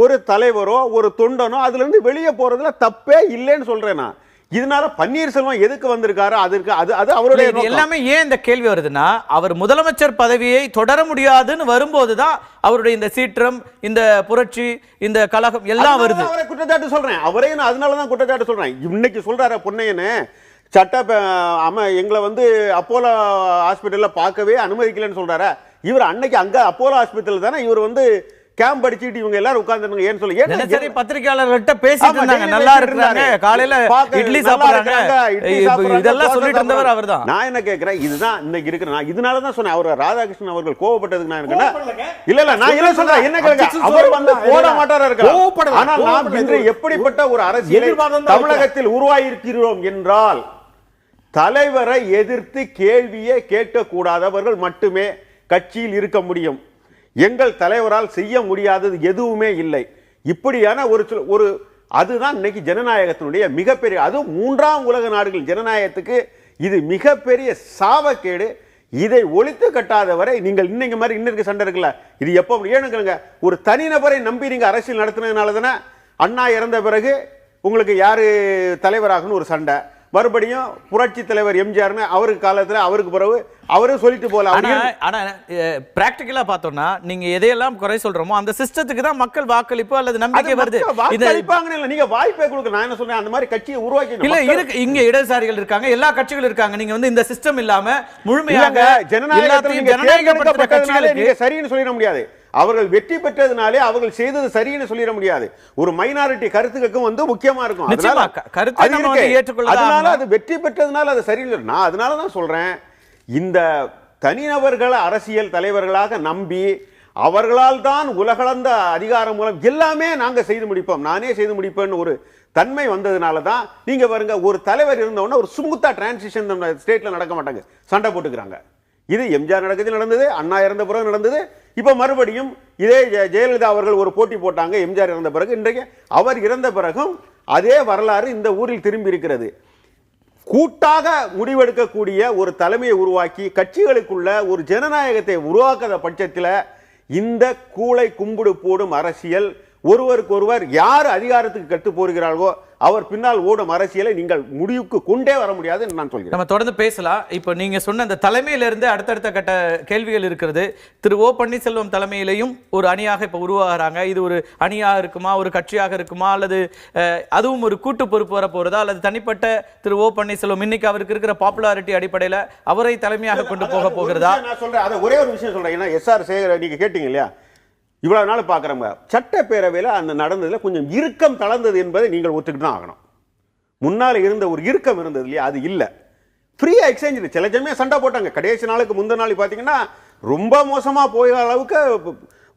ஒரு தலைவரோ ஒரு தொண்டனோ அதுல இருந்து வெளியே போறதுல தப்பே இல்லைன்னு சொல்றேன் நான். இதனால பன்னீர்செல்வம் எதுக்கு வந்திருக்காரு, அது அவருடைய எல்லாமே. ஏன் இந்த கேள்வி வருதுன்னா, அவர் முதலமைச்சர் பதவியை தொடர முடியாதுன்னு வரும்போதுதான் அவருடைய இந்த சீற்றம், இந்த புரட்சி, இந்த கலகம் எல்லாம் வருது. அவரை குற்றச்சாட்டு சொல்றேன், அவரையும் அதனாலதான் குற்றச்சாட்டு சொல்றேன். இன்னைக்கு சொல்றாரு பொன்னையனு எங்களை வந்து அப்போலோ ஹாஸ்பிட்டல்ல பார்க்கவே அனுமதிக்கலன்னு சொல்றாரு. இவர் அன்னைக்கு அங்க அப்போலோ ஹாஸ்பிட்டல் தானே இவர் வந்து கேம்ப் அடிச்சிட்டு இவங்க எல்லாரும் உட்கார்ந்துருங்க. ஏன்னு சொல்லி சரி பத்திரிகையாளர்கள்ட்ட பேசிட்டு இருந்தாங்க, நல்லா இருக்காங்க, காலையில இட்லி சாப்பிடுறாங்க, இதெல்லாம் சொல்லிட்டு இருந்தவர் அவர்தான். நான் என்ன கேக்குறேன், இதுதான் இன்னைக்கு இருக்கிற. நான் இதனால தான் சொன்னேன் அவர் ராதாகிருஷ்ணன் அவர்கள் கோவப்பட்டதுக்கு நான் இருக்கேன். இல்ல நான் என்ன சொல்றேன், என்ன கேளுங்க, அவர் வந்து போட மாட்டாரா இருக்காரு. ஆனால் நாம் இன்று எப்படிப்பட்ட ஒரு அரசியலை தமிழகத்தில் உருவாகி இருக்கிறோம் என்றால், தலைவரை எதிர்த்து கேள்வியே கேட்கக்கூடாதவர்கள் மட்டுமே கட்சியில் இருக்க முடியும். எங்கள் தலைவரால் செய்ய முடியாதது எதுவுமே இல்லை. இப்படியான ஒரு அதுதான் இன்னைக்கு ஜனநாயகத்தினுடைய மிகப்பெரிய, அதுவும் 3ஆம் உலக நாடுகள் ஜனநாயகத்துக்கு இது மிகப்பெரிய சாபக்கேடு. இதை ஒழித்து கட்டாத வரை நீங்கள் இன்னைக்கு மாதிரி இன்னைக்கு சண்டை இருக்குல்ல, இது எப்போ ஏனுங்களுங்க, ஒரு தனிநபரை நம்பி நீங்க அரசியல் நடத்தினதுனால தானே அண்ணா இறந்த பிறகு உங்களுக்கு யாரு தலைவராகணும் ஒரு சண்டை, மறுபடியும் புரட்சி தலைவர் எம்ஜிஆர்னு அவருக்கு காலத்துல அவருக்கு பிறகு அவரும் சொல்லிட்டு போல. ஆனா பிராக்டிகலா பார்த்தோம்னா நீங்க எதையெல்லாம் குறை சொல்றோமோ அந்த சிஸ்டத்துக்கு தான் மக்கள் வாக்களிப்பு அல்லது நம்பிக்கை வருது. நீங்க வாய்ப்பே கொடுக்க, நான் என்ன சொல்றேன், அந்த மாதிரி கட்சியை உருவாக்கி இல்ல இருக்கு, இங்க இடதுசாரிகள் இருக்காங்க, எல்லா கட்சிகளும் இருக்காங்க. நீங்க வந்து இந்த சிஸ்டம் இல்லாம முழுமையாக ஜனநாயகப்படுத்துற கட்சிகளை நீங்க சரின்னு சொல்லிட முடியாது. அவர்கள் வெற்றி பெற்றதுனாலே அவர்கள் செய்தது சரின்னு சொல்லிட முடியாது. ஒரு மைனாரிட்டி கருத்துக்கும் வந்து முக்கியமா இருக்கும். அதனால அது வெற்றி பெற்றதுனால அது சரியில்லை. நான் அதனால தான் சொல்றேன், இந்த தனிநபர்கள் அரசியல் தலைவர்களாக நம்பி அவர்களால் தான் உலகளந்த அதிகாரம் மூலம் எல்லாமே நாங்க செய்து முடிப்போம், நானே செய்து முடிப்பேன்னு ஒரு தன்மை வந்ததுனால தான் நீங்க பாருங்க, ஒரு தலைவர் இருந்தவொடனே ஒரு ஸ்மூத்தா டிரான்சிஷன் ஸ்டேட்ல நடக்க மாட்டாங்க, சண்டை போட்டுக்கிறாங்க. இது எம்ஜிஆர் நடக்குது நடந்தது, அண்ணா இறந்த பிறகு நடந்தது. இப்ப மறுபடியும் இதே ஜெயலலிதா அவர்கள் ஒரு போட்டி போட்டாங்க எம்ஜிஆர் இறந்த பிறகு. இன்றைக்கு அவர் இறந்த பிறகும் அதே வரலாறு இந்த ஊரில் திரும்பி இருக்கிறது. கூட்டாக முடிவெடுக்கக்கூடிய ஒரு தலைமையை உருவாக்கி கட்சிகளுக்குள்ள ஒரு ஜனநாயகத்தை உருவாக்காத பட்சத்தில் இந்த கூளை கும்பிடு போடும் அரசியல், ஒருவருக்கொருவர் யார் அதிகாரத்துக்கு கட்டு போகிறார்களோ அவர் பின்னால் ஓடும் அரசியலை நீங்கள் முடிவுக்கு கொண்டே வர முடியாது நான் சொல்கிறேன். நம்ம தொடர்ந்து பேசலாம். இப்போ நீங்க சொன்ன அந்த தலைமையிலிருந்து அடுத்தடுத்த கட்ட கேள்விகள் இருக்கிறது. திரு ஓ பன்னீர்செல்வம் தலைமையிலையும் ஒரு அணியாக இப்போ உருவாகிறாங்க. இது ஒரு அணியாக இருக்குமா, ஒரு கட்சியாக இருக்குமா, அல்லது அதுவும் ஒரு கூட்டு பொறுப்பு வர போறதா, அல்லது தனிப்பட்ட திரு ஓ பன்னீர்செல்வம் இன்னைக்கு அவருக்கு இருக்கிற பாப்புலாரிட்டி அடிப்படையில் அவரை தலைமையாக கொண்டு போக போகிறதா? நான் சொல்றேன், அதை ஒரே ஒரு விஷயம் சொல்றேன். ஏன்னா எஸ்ஆர் சேகர் நீங்க கேட்டீங்க இல்லையா, இவ்வளவு நாள் பார்க்குறவங்க சட்டப்பேரவையில் அந்த நடந்ததுல கொஞ்சம் இறுக்கம் தளர்ந்தது என்பதை நீங்கள் ஒத்துக்கிட்டு தான் ஆகணும். முன்னால் இருந்த ஒரு இறுக்கம் இருந்தது இல்லையா, அது இல்லை. ஃப்ரீயா எக்ஸ்சேஞ்ச் சில சமயம் சண்டை போட்டாங்க. கடைசி நாளுக்கு முந்தின நாள் பார்த்தீங்கன்னா ரொம்ப மோசமாக போகிற அளவுக்கு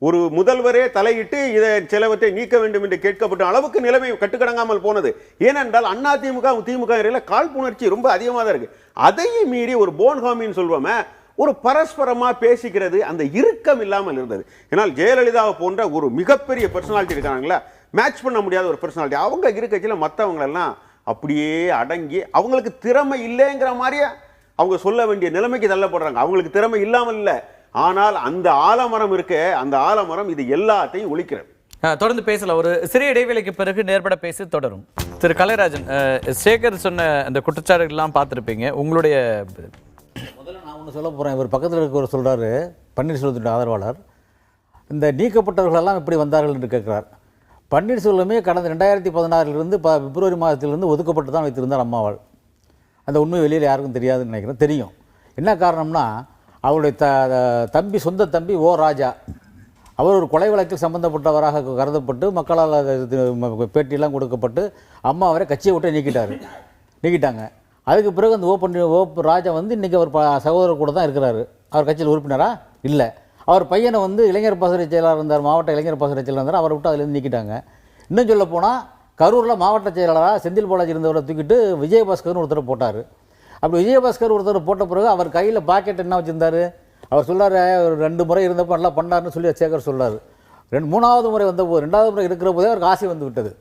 ஒரு முதல்வரே தலையிட்டு இதை சிலவற்றை நீக்க வேண்டும் என்று கேட்கப்பட்ட அளவுக்கு நிலைமை கட்டுக்கடங்காமல் போனது. ஏனென்றால் அண்ணா திமுக இடையில காழ்ப்புணர்ச்சி ரொம்ப அதிகமாக தான் இருக்கு. அதையும் மீறி ஒரு போன்ஹாமின்னு சொல்வோமே, ஒரு பரஸ்பரமா பேசிக்கிறது அந்த இறுக்கம் இல்லாமல் இருந்தது. ஏன்னால் ஜெயலலிதாவை போன்ற ஒரு மிகப்பெரிய பர்சனாலிட்டி இருக்காங்களா, மேட்ச் பண்ண முடியாத ஒரு பர்சனாலிட்டி. அவங்க இருக்கச்சில மற்றவங்களெல்லாம் அப்படியே அடங்கி அவங்களுக்கு திறமை இல்லைங்கிற மாதிரியே அவங்க சொல்ல வேண்டிய நிலைமைக்கு தள்ளப்படுறாங்க. அவங்களுக்கு திறமை இல்லாமல் இல்லை, ஆனால் அந்த ஆலமரம் இருக்க, அந்த ஆலமரம் இது எல்லாத்தையும் ஒழிக்கிறது. தொடர்ந்து பேசலாம். ஒரு சிறிய இடைவேளைக்கு பிறகு நேர்பட பேசி தொடரும். திரு கலைராஜன், சேகர் சொன்ன அந்த குற்றச்சாட்டுகள்லாம் பார்த்துருப்பீங்க, உங்களுடைய முதல்ல நான் ஒன்று சொல்ல போகிறேன். இவர் பக்கத்தில் இருக்கிறவர் சொல்கிறாரு, பன்னீர்செல்வத்தின் ஆதரவாளர், இந்த நீக்கப்பட்டவர்களெல்லாம் எப்படி வந்தார்கள் என்று கேட்குறார். பன்னீர்செல்வமே கடந்த 2016 பிப்ரவரி மாதத்திலிருந்து ஒதுக்கப்பட்டு தான் வைத்திருந்தார் அம்மாவால். அந்த உண்மை வெளியில் யாருக்கும் தெரியாதுன்னு நினைக்கிறேன். தெரியும். என்ன காரணம்னா, அவருடைய தம்பி, சொந்த தம்பி ஓ ராஜா, அவர் ஒரு கொலை வழக்கில் சம்பந்தப்பட்டவராக கருதப்பட்டு மக்களால் பேட்டியெல்லாம் கொடுக்கப்பட்டு அம்மா அவரை கட்சியை விட்டு நீக்கிட்டாங்க. அதுக்கு பிறகு அந்த ஓ ராஜா வந்து இன்றைக்கி அவர் சகோதரர் கூட தான் இருக்கிறாரு. அவர் கட்சியில் உறுப்பினரா இல்லை. அவர் பையனை வந்து இளைஞர் பாசறை செயலாளர் இருந்தார், மாவட்ட இளைஞர் பாசறை செயலாளர் இருந்தார், அவரை விட்டு அதுலேருந்து நீக்கிட்டாங்க. இன்னும் சொல்ல போனால் கரூரில் மாவட்ட செயலாளராக செந்தில் பாலாஜி இருந்தவரை தூக்கிட்டு விஜயபாஸ்கர்னு ஒருத்தர் போட்டார். அப்படி விஜயபாஸ்கர் ஒருத்தர் போட்ட பிறகு அவர் கையில் பாக்கெட் என்ன வச்சுருந்தார், அவர் சொல்லார், ஒரு 2 முறை இருந்தப்போ நல்லா பண்ணார்னு சொல்லி சேகர் சொல்லார். 3வது முறை வந்தபோது, 2வது முறை இருக்கிற போதே அவருக்கு ஆசை வந்து விட்டது.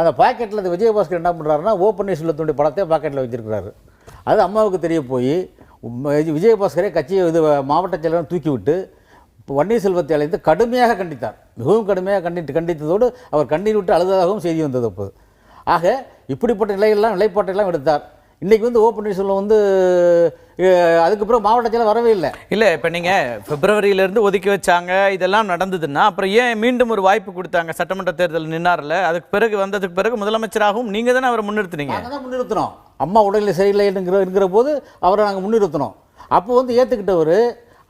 அந்த பாக்கெட்டில் அந்த விஜயபாஸ்கர் என்ன பண்ணுறாருன்னா ஓ பன்னீர்செல்வத்துடைய படத்தை பாக்கெட்டில் வச்சிருக்கிறாரு. அது அம்மாவுக்கு தெரிய போய் விஜயபாஸ்கரே கட்சியை இது மாவட்ட செயலர் தூக்கி விட்டு பன்னீர்செல்வத்தை அழைத்து கடுமையாக கண்டித்தார். மிகவும் கடுமையாக கண்டித்ததோடு அவர் கண்ணீர் விட்டு அழுததாகவும் செய்தி வந்தது அப்போது. ஆக இப்படிப்பட்ட நிலைப்பாட்டெல்லாம் எடுத்தார். இன்றைக்கி வந்து ஓ பன்னீர்செல்வம் வந்து அதுக்கப்புறம் மாவட்ட செயலர் வரவே இல்லை. இல்லை, இப்போ நீங்கள் பிப்ரவரியிலேருந்து ஒதுக்கி வச்சாங்க, இதெல்லாம் நடந்ததுன்னா அப்புறம் ஏன் மீண்டும் ஒரு வாய்ப்பு கொடுத்தாங்க? சட்டமன்ற தேர்தல் நின்னார்ல, அதுக்கு பிறகு வந்ததுக்கு பிறகு முதலமைச்சராகவும் நீங்கள் தானே அவரை முன்னிறுத்தினீங்க. நாங்கள் தான் முன்னிறுத்தினோம். அம்மா உடல்நிலை சரியில்லை என்கிற போது அவரை நாங்கள் முன்னிறுத்தினோம். அப்போ வந்து ஏற்றுக்கிட்டவர்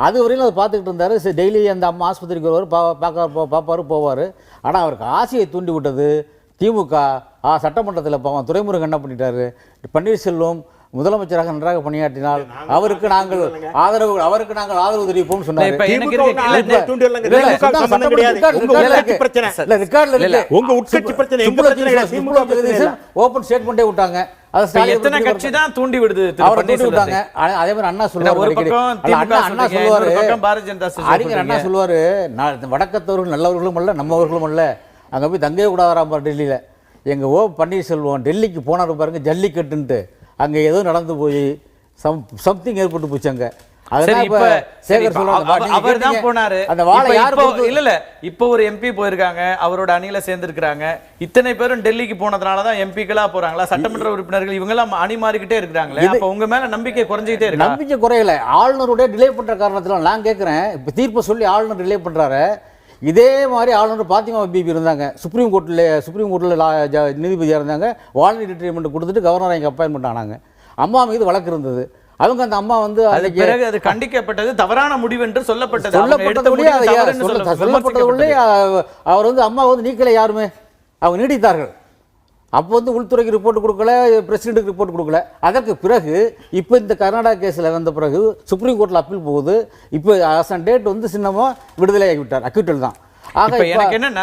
அது வரையிலும் அதை பார்த்துக்கிட்டு இருந்தார். சரி, டெய்லி அந்த அம்மா ஆஸ்பத்திரிக்கு வருவார், பார்ப்பார், போவார். ஆனால் அவருக்கு ஆசையை தூண்டி விட்டது திமுக. சட்டமன்றத்தில் துரைமுருகன் என்ன பண்ணிட்டாரு, பன்னீர்செல்வம் முதலமைச்சராக நன்றாக பணியாற்றினால் அவருக்கு நாங்கள் ஆதரவு தெரிவிப்போம் சொன்னார். ஓபன் ஸ்டேட்மெண்டே விட்டாங்க. எத்தனை கட்சி தான் தூண்டி விடுது, அதே மாதிரி அண்ணா சொல்லுவாரு, அறிஞர் அண்ணா சொல்லுவாரு, வடக்கத்தவர்கள் நல்லவர்களும் அல்ல நம்மவர்களும் அல்ல, அங்கே போய் தங்கவே கூடாதாராம் டெல்லியில். எங்கள் பன்னீர்செல்வம் டெல்லிக்கு போனார் பாருங்க, ஜல்லிக்கட்டுன்ட்டு. அங்கே ஏதோ நடந்து போய் சம்திங் ஏற்பட்டு போச்சு அங்கே. அவர் தான் போனாரு. இல்ல இப்போ ஒரு எம்பி போயிருக்காங்க, அவரோட அணியில சேர்ந்திருக்காங்க. இத்தனை பேரும் டெல்லிக்கு போனதுனாலதான் எம்பிக்களா போறாங்களா? சட்டமன்ற உறுப்பினர்கள் இவங்க எல்லாம் அணி மாறிக்கிட்டே இருக்காங்களே, அப்ப உங்க மேல நம்பிக்கை குறைஞ்சிக்கிட்டே இருக்கு. நம்பிக்கை குறையல, ஆளுநருடைய டிலே பண்ற காரணத்துல. நான் கேட்கிறேன், இப்ப தீர்ப்பு சொல்லி ஆளுநர் டிலே பண்றாரு. இதே மாதிரி ஆளுநர் பாத்திமா பிபி இருந்தாங்க, சுப்ரீம் கோர்ட்டில் நீதிபதியாக இருந்தாங்க. வாலண்டரி ரிட்டையர்மெண்ட் கொடுத்துட்டு கவர்னர் இங்கே அப்பாயின்மெண்ட் ஆனாங்க. அம்மா மீது வழக்கு இருந்தது. அவங்க அந்த அம்மா வந்து பிறகு அது கண்டிக்கப்பட்டது, தவறான முடிவு என்று சொல்லப்பட்டது. அவர் வந்து அம்மா வந்து நீக்கலை, யாருமே அவங்க நீடித்தார்கள். அப்போ வந்து உள்துறைக்கு ரிப்போர்ட் கொடுக்கல, பிரசிடென்ட்டுக்கு ரிப்போர்ட் கொடுக்கல. அதற்கு பிறகு இப்போ இந்த கர்நாடகா கேஸில் வந்த பிறகு சுப்ரீம் கோர்ட்டில் அப்பீல் போகுது. இப்போ டேட் வந்து சின்னமாக விடுதலை ஆகிவிட்டார், அக்யூட்டல் தான். எனக்கு என்னன்னா,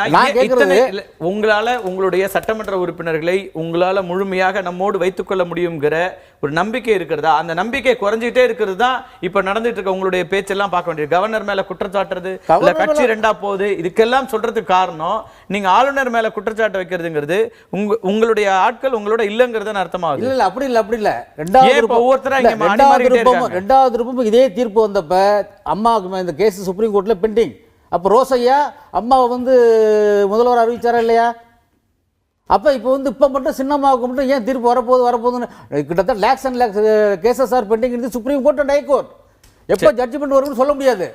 உங்களால உங்களுடைய சட்டமன்ற உறுப்பினர்களை உங்களால முழுமையாக நம்மோடு வைத்துக் கொள்ள முடியுங்கிற ஒரு நம்பிக்கை இருக்கிறதா? அந்த நம்பிக்கை குறைஞ்சிட்டே இருக்கிறது தான் இப்ப நடந்துட்டு இருக்க உங்களுடைய பேச்செல்லாம் பார்க்க வேண்டியது. கவர்னர் மேல குற்றச்சாட்டுறது, இல்ல கட்சி ரெண்டா போகுது, இதுக்கெல்லாம் சொல்றதுக்கு காரணம் நீங்க ஆளுநர் மேல குற்றச்சாட்டு வைக்கிறதுங்கிறது உங்களுடைய ஆட்கள் உங்களோட இல்லங்கிறது அர்த்தமாகுது. இல்ல அப்படி இல்ல. ரெண்டாவது விருப்பம் இதே தீர்ப்பு வந்தப்ப அம்மாவுக்கு இந்த கேஸ் சுப்ரீம் கோர்ட்ல பெண்டிங். அப்போ ரோசையா அம்மாவை வந்து முதல்வர் அறிவிச்சாரா இல்லையா? அப்போ இப்போ வந்து இப்போ மட்டும் சின்னம்மாவுக்கு மட்டும் ஏன் தீர்ப்பு வரப்போகுதுன்னு கிட்டத்தட்ட lakhs and lakhs cases are bending இருந்து சுப்ரீம் கோர்ட் அண்ட் ஹைகோர்ட். எப்போ ஜட்ஜ்மெண்ட் வரும்னு சொல்ல முடியாது.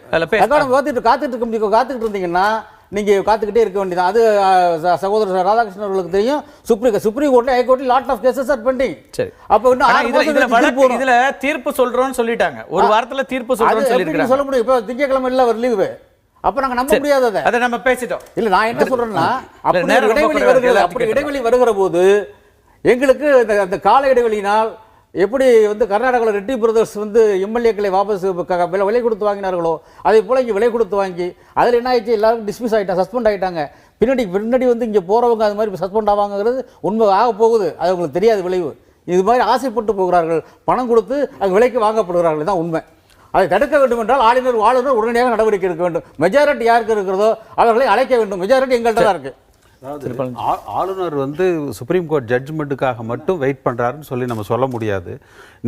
காத்துக்கிட்டு இருந்தீங்கன்னா நீங்கள் காத்துக்கிட்டே இருக்க வேண்டியதான். அது சகோதரர் ராதாகிருஷ்ணன் அவர்களுக்கு தெரியும். சுப்ரீம் கோர்ட்ல ஹைகோர்ட்ல lot of cases are pending. சரி, அப்போ இதுல தீர்ப்பு சொல்றோம்னு சொல்லிட்டாங்க, ஒரு வாரத்துல தீர்ப்பு சொல்றோம்னு சொல்லிருக்காங்க. சொல்ல முடியும். இப்போ திங்கட்கிழமை இல்ல ஒரு லீவு, அப்ப நாங்க நம்ப முடியாது. அதை நம்ம பேசிட்டோம். இல்ல நான் என்ன சொல்றேன்னா, அப்படி இடைவெளி வருகிற போது எங்களுக்கு அந்த கால இடைவெளியினால் எப்படி வந்து கர்நாடகாவில் ரெட்டி பிரதர்ஸ் வந்து எம்எல்ஏக்களை வாபஸ் விலை கொடுத்து வாங்கினார்களோ அதே போல இங்கே விலை கொடுத்து வாங்கி அதில் என்ன ஆயிடுச்சு, எல்லாரும் டிஸ்மிஸ் ஆகிட்டாங்க, சஸ்பெண்ட் ஆகிட்டாங்க. பின்னாடி வந்து இங்கே போகிறவங்க அது மாதிரி சஸ்பெண்ட் ஆவாங்கிறது உண்மை ஆக போகுது. அது உங்களுக்கு தெரியாது விளைவு. இது மாதிரி ஆசைப்பட்டு போகிறார்கள், பணம் கொடுத்து அது விலைக்கு வாங்கப்படுகிறார்கள் தான் உண்மை. அதை தடுக்க வேண்டும் என்றால் ஆளுநர் உடனடியாக நடவடிக்கை எடுக்க வேண்டும். மெஜாரிட்டி யாருக்கு இருக்கிறதோ அவர்களை அழைக்க வேண்டும். மெஜாரிட்டி எங்கள்கிட்ட தான் இருக்கு. ஆளுநர் வந்து சுப்ரீம் கோர்ட் ஜட்ஜ்மெண்ட்டுக்காக மட்டும் வெயிட் பண்ணுறாருன்னு சொல்லி நம்ம சொல்ல முடியாது.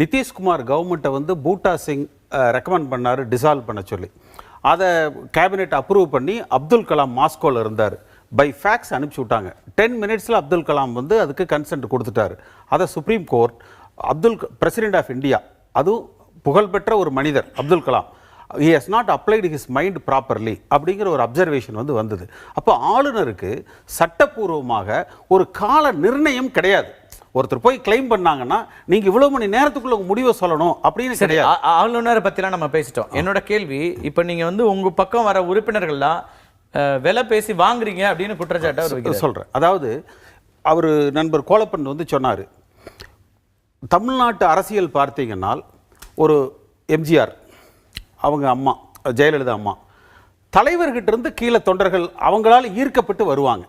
நிதிஷ்குமார் கவர்மெண்ட்டை வந்து பூட்டா சிங் ரெக்கமெண்ட் பண்ணார் டிசால்வ் பண்ண சொல்லி. அதை கேபினெட் அப்ரூவ் பண்ணி அப்துல் கலாம் மாஸ்கோவில் இருந்தார், பை ஃபேக்ஸ் அனுப்பிச்சி விட்டாங்க. 10 மினிட்ஸில் அப்துல் கலாம் வந்து அதுக்கு கன்சென்ட் கொடுத்துட்டாரு. அதை supreme court president of India, அதுவும் புகழ்பெற்ற ஒரு மனிதர் Abdul Kalam, he has not applied his mind properly அப்படிங்கிற ஒரு அப்சர்வேஷன் வந்தது. அப்போ ஆளுநருக்கு சட்டப்பூர்வமாக ஒரு கால நிர்ணயம் கிடையாது. ஒருத்தர் போய் கிளைம் பண்ணாங்கன்னா நீங்க இவ்வளவு மணி நேரத்துக்குள்ள முடிவை சொல்லணும் அப்படின்னு கிடையாது. ஆளுநரை பத்திலாம் நம்ம பேசிட்டோம். என்னோட கேள்வி, இப்ப நீங்க வந்து உங்க பக்கம் வர உறுப்பினர்கள்லாம் விலை பேசி வாங்குறீங்க அப்படின்னு குற்றச்சாட்டை சொல்றேன். அதாவது அவர் நண்பர் கோலப்பன் வந்து சொன்னாரு, தமிழ்நாட்டு அரசியல் பார்த்தீங்கன்னா ஒரு எம்ஜிஆர் அவங்க அம்மா ஜெயலலிதா அம்மா தலைவர்கிட்ட இருந்து கீழே தொண்டர்கள் அவங்களால ஈர்க்கப்பட்டு வருவாங்க.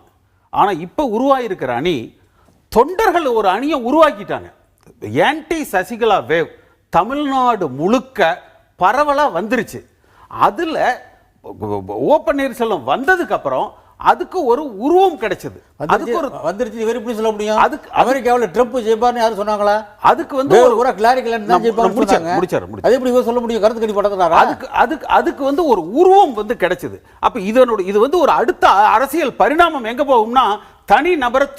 ஆனால் இப்போ உருவாயிருக்கிற அணி தொண்டர்கள் ஒரு அணியை உருவாக்கிட்டாங்க. ஆன்டி சசிகலா வேவ் தமிழ்நாடு முழுக்க பரவலாக வந்துருச்சு. அதில் ஓ பன்னீர்செல்வம் வந்ததுக்கு அப்புறம் அதுக்கு ஒரு உருவம் கிடைச்சது. அதுக்கு ஒரு வந்துருச்சு. இவர் எப்படி சொல்ல முடியும்? அதுக்கு அமெரிக்காவில் ட்ரம்ப் ஜெயிப்பார்னு யாரும் சொன்னாங்களா? அதுக்கு வந்து ஒரு கிளாரிக்கல் தான் ஜெயிப்பார்னு முடிச்சாரு. அது எப்படி இவர் சொல்ல முடியும்? கருத்து கணிப்பு நடத்துறாரா? அதுக்கு வந்து ஒரு உருவம் வந்து கிடைச்சது. அப்ப இது வந்து ஒரு அடுத்த அரசியல் பரிணாமம் எங்க போகும்னா, தனி நபரை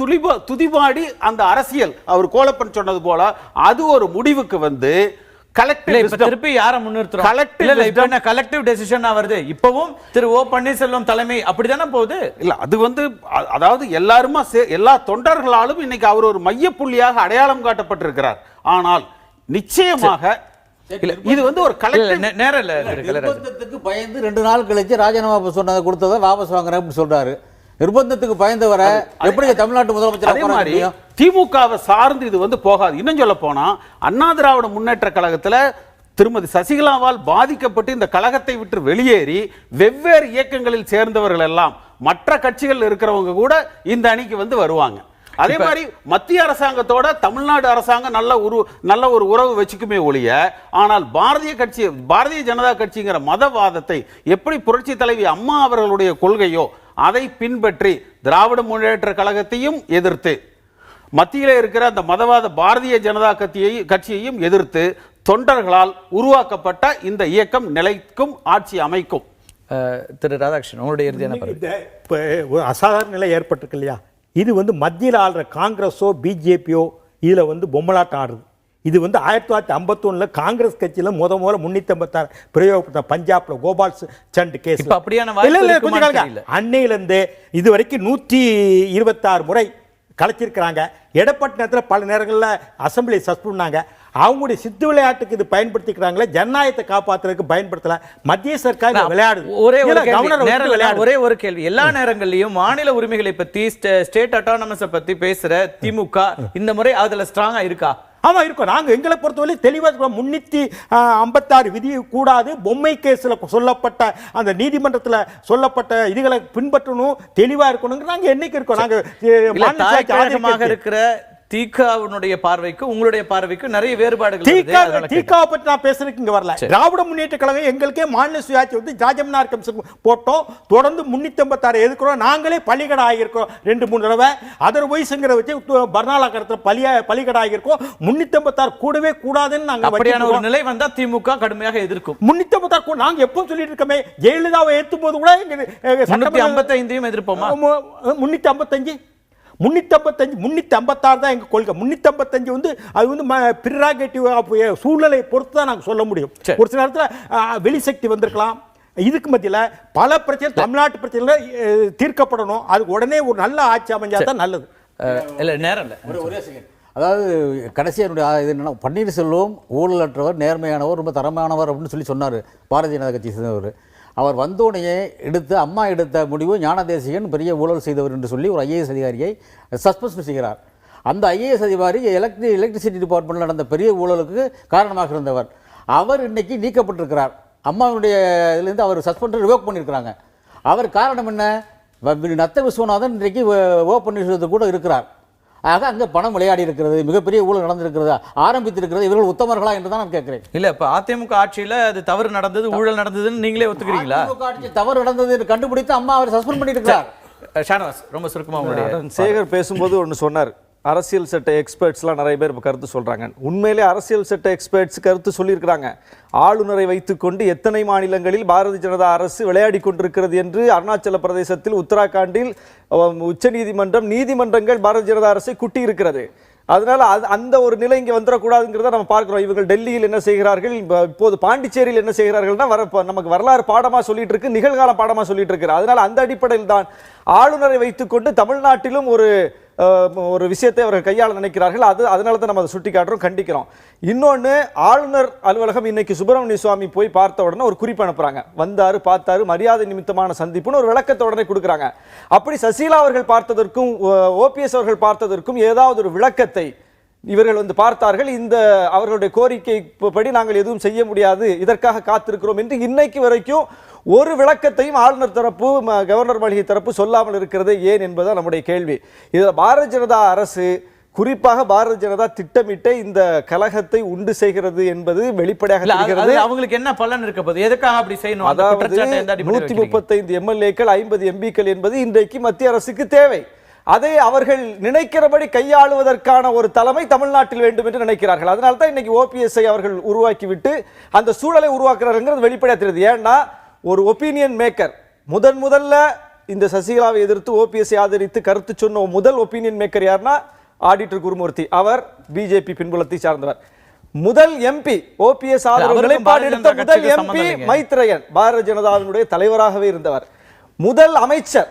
துதிபாடி அந்த அரசியல் அவர் கோலப்பன் சொன்னது போல அது ஒரு முடிவுக்கு வந்து திருப்பி யாரை முன்னிறுத்துறோம்? கலெக்டிவ் டெசிஷன் வருது. இப்பவும் திரு ஓ பன்னீர்செல்வம் தலைமை அப்படிதானே போகுது. இல்ல அது வந்து அதாவது எல்லாருமா எல்லா தொண்டர்களாலும் இன்னைக்கு அவர் ஒரு மையப்புள்ளியாக அடையாளம் காட்டப்பட்டிருக்கிறார். ஆனால் நிச்சயமாக இது வந்து ஒரு கலெக்டிவ் நிர்பந்தத்துக்கு பயந்து 2 நாள் கழிச்சு ராஜினாமா சொன்னதை கொடுத்ததை வாபஸ் வாங்குறேன் அப்படி சொல்றாரு. நிர்பந்தத்துக்கு பயந்தவரை எப்படி தமிழ்நாட்டு முதலமைச்சர்? திமுகவை சார்ந்து இது வந்து போகாது. இன்னும் சொல்ல போனா அண்ணா திராவிட முன்னேற்ற கழகத்துல திருமதி சசிகலாவால் பாதிக்கப்பட்டு இந்த கழகத்தை விட்டு வெளியேறி வெவ்வேறு இயக்கங்களில் சேர்ந்தவர்கள் எல்லாம் மற்ற கட்சிகள் இருக்கிறவங்க கூட இந்த அணிக்கு வந்து வருவாங்க. அதே மாதிரி மத்திய அரசாங்கத்தோட தமிழ்நாடு அரசாங்கம் நல்ல ஒரு உறவு வச்சுக்குமே ஒழிய, ஆனால் பாரதிய ஜனதா கட்சிங்கிற மதவாதத்தை எப்படி புரட்சி தலைவி அம்மா அவர்களுடைய கொள்கையோ அதை பின்பற்றி திராவிட முன்னேற்ற கழகத்தையும் எதிர்த்து மத்தியிலே இருக்கிற அந்த மதவாத பாரதிய ஜனதா கட்சியையும் எதிர்த்து தொண்டர்களால் உருவாக்கப்பட்ட இந்த இயக்கம் நிலைக்கும் ஆட்சி அமைக்கும். திரு ராதாகிருஷ்ணன், உங்களுடைய இறுதியான பார்வை. இப்போ ஒரு அசாதாரண நிலை ஏற்பட்டிருக்கு இல்லையா, இது மத்தியில் ஆளுற காங்கிரஸோ பிஜேபியோ இதில் பொம்மலாட்டம் ஆடுது. இது 1951 காங்கிரஸ் கட்சியில் முதல்ல 356 பிரயோகப்படுத்த பஞ்சாப்ல கோபால் சண்ட் கேஸ். அப்படியான அன்னையிலிருந்து இது வரைக்கும் 126 முறை கலைச்சிருக்கிறாங்க. எடப்பாடி நேரத்தில் பல நேரங்களில் அசம்பிளி சஸ்பெண்ட் பண்ணாங்க. அவங்களுடைய சித்து விளையாட்டுக்கு இது பயன்படுத்திக்கிறாங்களே, ஜனநாயகத்தை காப்பாற்றுறதுக்கு பயன்படுத்தல. மத்திய சர்க்கார் விளையாடுது. ஒரே ஒரு கேள்வி, எல்லா நேரங்களிலும் மாநில உரிமைகளை பத்தி ஸ்டேட் அட்டானமஸை பத்தி பேசுற திமுக இந்த முறை அதுல ஸ்ட்ராங்கா இருக்கா? ஆமா இருக்கும். நாங்க எங்களை பொறுத்தவரை தெளிவாக 356 விதி கூடாது. பொம்மை கேஸ்ல சொல்லப்பட்ட அந்த நீதிமன்றத்தில் சொல்லப்பட்ட இதுகளை பின்பற்றணும், தெளிவா இருக்கணும். நாங்க என்னைக்கு இருக்கோம். நாங்க இருக்கிற தீகாவுடைய பார்வைக்கு உங்களுடைய பார்வைக்கு நிறைய வேறுபாடுகள். தீகாவை பற்றி நான் பேசுறதுக்கு இங்க வரல. திராவிட முன்னேற்ற கழகம் எங்களுக்கே மாநில சுயாட்சி ராஜமன்னார் கமிஷன் போட்டோம். தொடர்ந்து 356 எதுக்குறோம். நாங்களே பலிகடை ஆகியிருக்கோம் 2-3 தடவை. அதர்வைஸ்ங்கிற வச்சு பர்னாலா கடத்தில் பலிகடை ஆகியிருக்கோம். 356 கூடவே கூடாதுன்னு நாங்க அப்படியான ஒரு நிலை வந்தா திமுக கடுமையாக எதிர்க்கும். 356 நாங்க எப்பவும் சொல்லிட்டு இருக்கோமே. ஜெயலலிதாவை ஏற்றும் போது கூட 355 எதிர்ப்போமா? 356 தான் எங்க கொள்கை. 355 அது பிராகேட்டிவ் சூழ்நிலை பொறுத்து தான் நாங்க சொல்ல முடியும். ஒரு சில நேரத்தில் வெளிசக்தி வந்திருக்கலாம். இதுக்கு மத்தியில் பல பிரச்சனை, தமிழ்நாட்டு பிரச்சனைகள் தீர்க்கப்படணும். அதுக்கு உடனே ஒரு நல்ல ஆட்சி அமைஞ்சா தான் நல்லது. நேரம் ஒரே செகண்ட். அதாவது கடைசியாக என்னுடைய இது என்னன்னா, பன்னீர்செல்வம் ஊழலற்றவர், நேர்மையானவர், ரொம்ப தரமானவர் அப்படின்னு சொன்னார் பாரதிய ஜனதா கட்சி சேர்ந்தவர். அவர் வந்தோடனே அம்மா எடுத்த முடிவு ஞானதேசிகன் பெரிய ஊழல் செய்தவர் என்று சொல்லி ஒரு ஐஏஎஸ் அதிகாரியை சஸ்பெண்ட் செய்கிறார். அந்த ஐஏஎஸ் அதிகாரி எலக்ட்ரிசிட்டி டிபார்ட்மெண்ட்டில் நடந்த பெரிய ஊழலுக்கு காரணமாக இருந்தவர். அவர் இன்னைக்கு நீக்கப்பட்டிருக்கிறார். அம்மாவுடைய இதுலேருந்து அவர் சஸ்பெண்ட் ரிவோக் பண்ணியிருக்கிறாங்க. அவர் காரணம் என்ன? நத்த விஸ்வநாதன் இன்றைக்கு ஓ பன்னீர்செல்வத்துக்கு கூட இருக்கிறார். ஆக அங்கே பணம் விளையாடி இருக்கிறது, மிகப்பெரிய ஊழல் நடந்திருக்கிறது, ஆரம்பித்திருக்கிறது. இவர்கள் உத்தமர்களா என்று தான் நான் கேட்கிறேன். இல்ல, இப்ப அதிமுக ஆட்சியில அது தவறு நடந்தது, ஊழல் நடந்ததுன்னு நீங்களே ஒத்துக்கிறீங்களா? தவறு நடந்தது என்று கண்டுபிடித்து அம்மா அவர் சஸ்பெண்ட் பண்ணியிருக்கிறார். ஷானவாஸ், ரொம்ப சுருக்கமா உங்களுடைய. சேகர் பேசும்போது ஒன்று சொன்னார், அரசியல் சட்ட எக்ஸ்பர்ட்ஸ்லாம் நிறைய பேர் இப்போ கருத்து சொல்கிறாங்க. உண்மையிலே அரசியல் சட்ட எக்ஸ்பர்ட்ஸ் கருத்து சொல்லியிருக்கிறாங்க. ஆளுநரை வைத்துக்கொண்டு எத்தனை மாநிலங்களில் பாரதிய ஜனதா அரசு விளையாடி கொண்டிருக்கிறது என்று. அருணாச்சல பிரதேசத்தில், உத்தராகண்டில் உச்சநீதிமன்றம், நீதிமன்றங்கள் பாரதிய ஜனதா அரசை குட்டி இருக்கிறது. அதனால அந்த ஒரு நிலை இங்கே வந்துடக்கூடாதுங்கிறத நம்ம பார்க்கிறோம். இவர்கள் டெல்லியில் என்ன செய்கிறார்கள், இப்போது பாண்டிச்சேரியில் என்ன செய்கிறார்கள்னா நமக்கு வரலாறு பாடமா சொல்லிட்டு இருக்கு, நிகழ்கால பாடமா சொல்லிட்டு இருக்கு. அதனால அந்த அடிப்படையில் தான் ஆளுநரை வைத்துக்கொண்டு தமிழ்நாட்டிலும் ஒரு விஷயத்தை அவர்கள் கையாள நினைக்கிறார்கள். அதனால தான் நம்ம அதை சுட்டி காட்டுறோம், கண்டிக்கிறோம். இன்னொன்று, ஆளுநர் அலுவலகம் இன்னைக்கு சுப்பிரமணிய சுவாமி போய் பார்த்த உடனே ஒரு குறிப்பு அனுப்புறாங்க. வந்தாரு, பார்த்தாரு, மரியாதை நிமித்தமான சந்திப்புன்னு ஒரு விளக்கத்தை உடனே கொடுக்குறாங்க. அப்படி சசிகலா அவர்கள் பார்த்ததற்கும் ஓபிஎஸ் அவர்கள் பார்த்ததற்கும் ஏதாவது ஒரு விளக்கத்தை இவர்கள் பார்த்தார்கள். இந்த அவர்களுடைய கோரிக்கைப்படி நாங்கள் எதுவும் செய்ய முடியாது, இதற்காக காத்திருக்கிறோம் என்று இன்னைக்கு வரைக்கும் ஒரு விளக்கத்தையும் ஆளுநர் தரப்பு, கவர்னர் மாளிகை தரப்பு சொல்லாமல் இருக்கிறது ஏன் என்பதுதான் நம்முடைய கேள்வி. இதில் பாரதிய ஜனதா அரசு, குறிப்பாக பாரதிய ஜனதா திட்டமிட்ட இந்த கலகத்தை உண்டு செய்கிறது என்பது வெளிப்படையாக தெரிகிறது. அவங்களுக்கு என்ன பலன் இருக்க போகுது, எதுக்காக அப்படி செய்யணும்? அதாவது 135 எம்எல்ஏக்கள், 50 எம்பிக்கள் என்பது இன்றைக்கு மத்திய அரசுக்கு தேவை. அதை அவர்கள் நினைக்கிறபடி கையாளுவதற்கான ஒரு தலைமை தமிழ்நாட்டில் வேண்டும் என்று நினைக்கிறார்கள். அதனால தான் இன்னைக்கு ஓபிஎஸ்ஐ அவர்கள் உருவாக்கிவிட்டு அந்த சூழலை உருவாக்குறாருங்கிறது வெளிப்படையாக தெரியுது. ஏன்னா ஒரு ஒப்பீனியன் மேக்கர், முதல்ல இந்த சசிகலாவை எதிர்த்து ஓபிஎஸ்ஐ ஆதரித்து கருத்து சொன்ன முதல் ஒப்பீனியன் மேக்கர் யாருன்னா ஆடிட்டர் குருமூர்த்தி. அவர் பிஜேபி பின்புலத்தை சார்ந்தவர். முதல் எம்பி ஓபிஎஸ் ஆதரவு நிலைப்பாடு எடுத்த முதல் எம்பி மைத்ரேயன் பாரதிய ஜனதாவினுடைய தலைவராகவே இருந்தவர். முதல் அமைச்சர்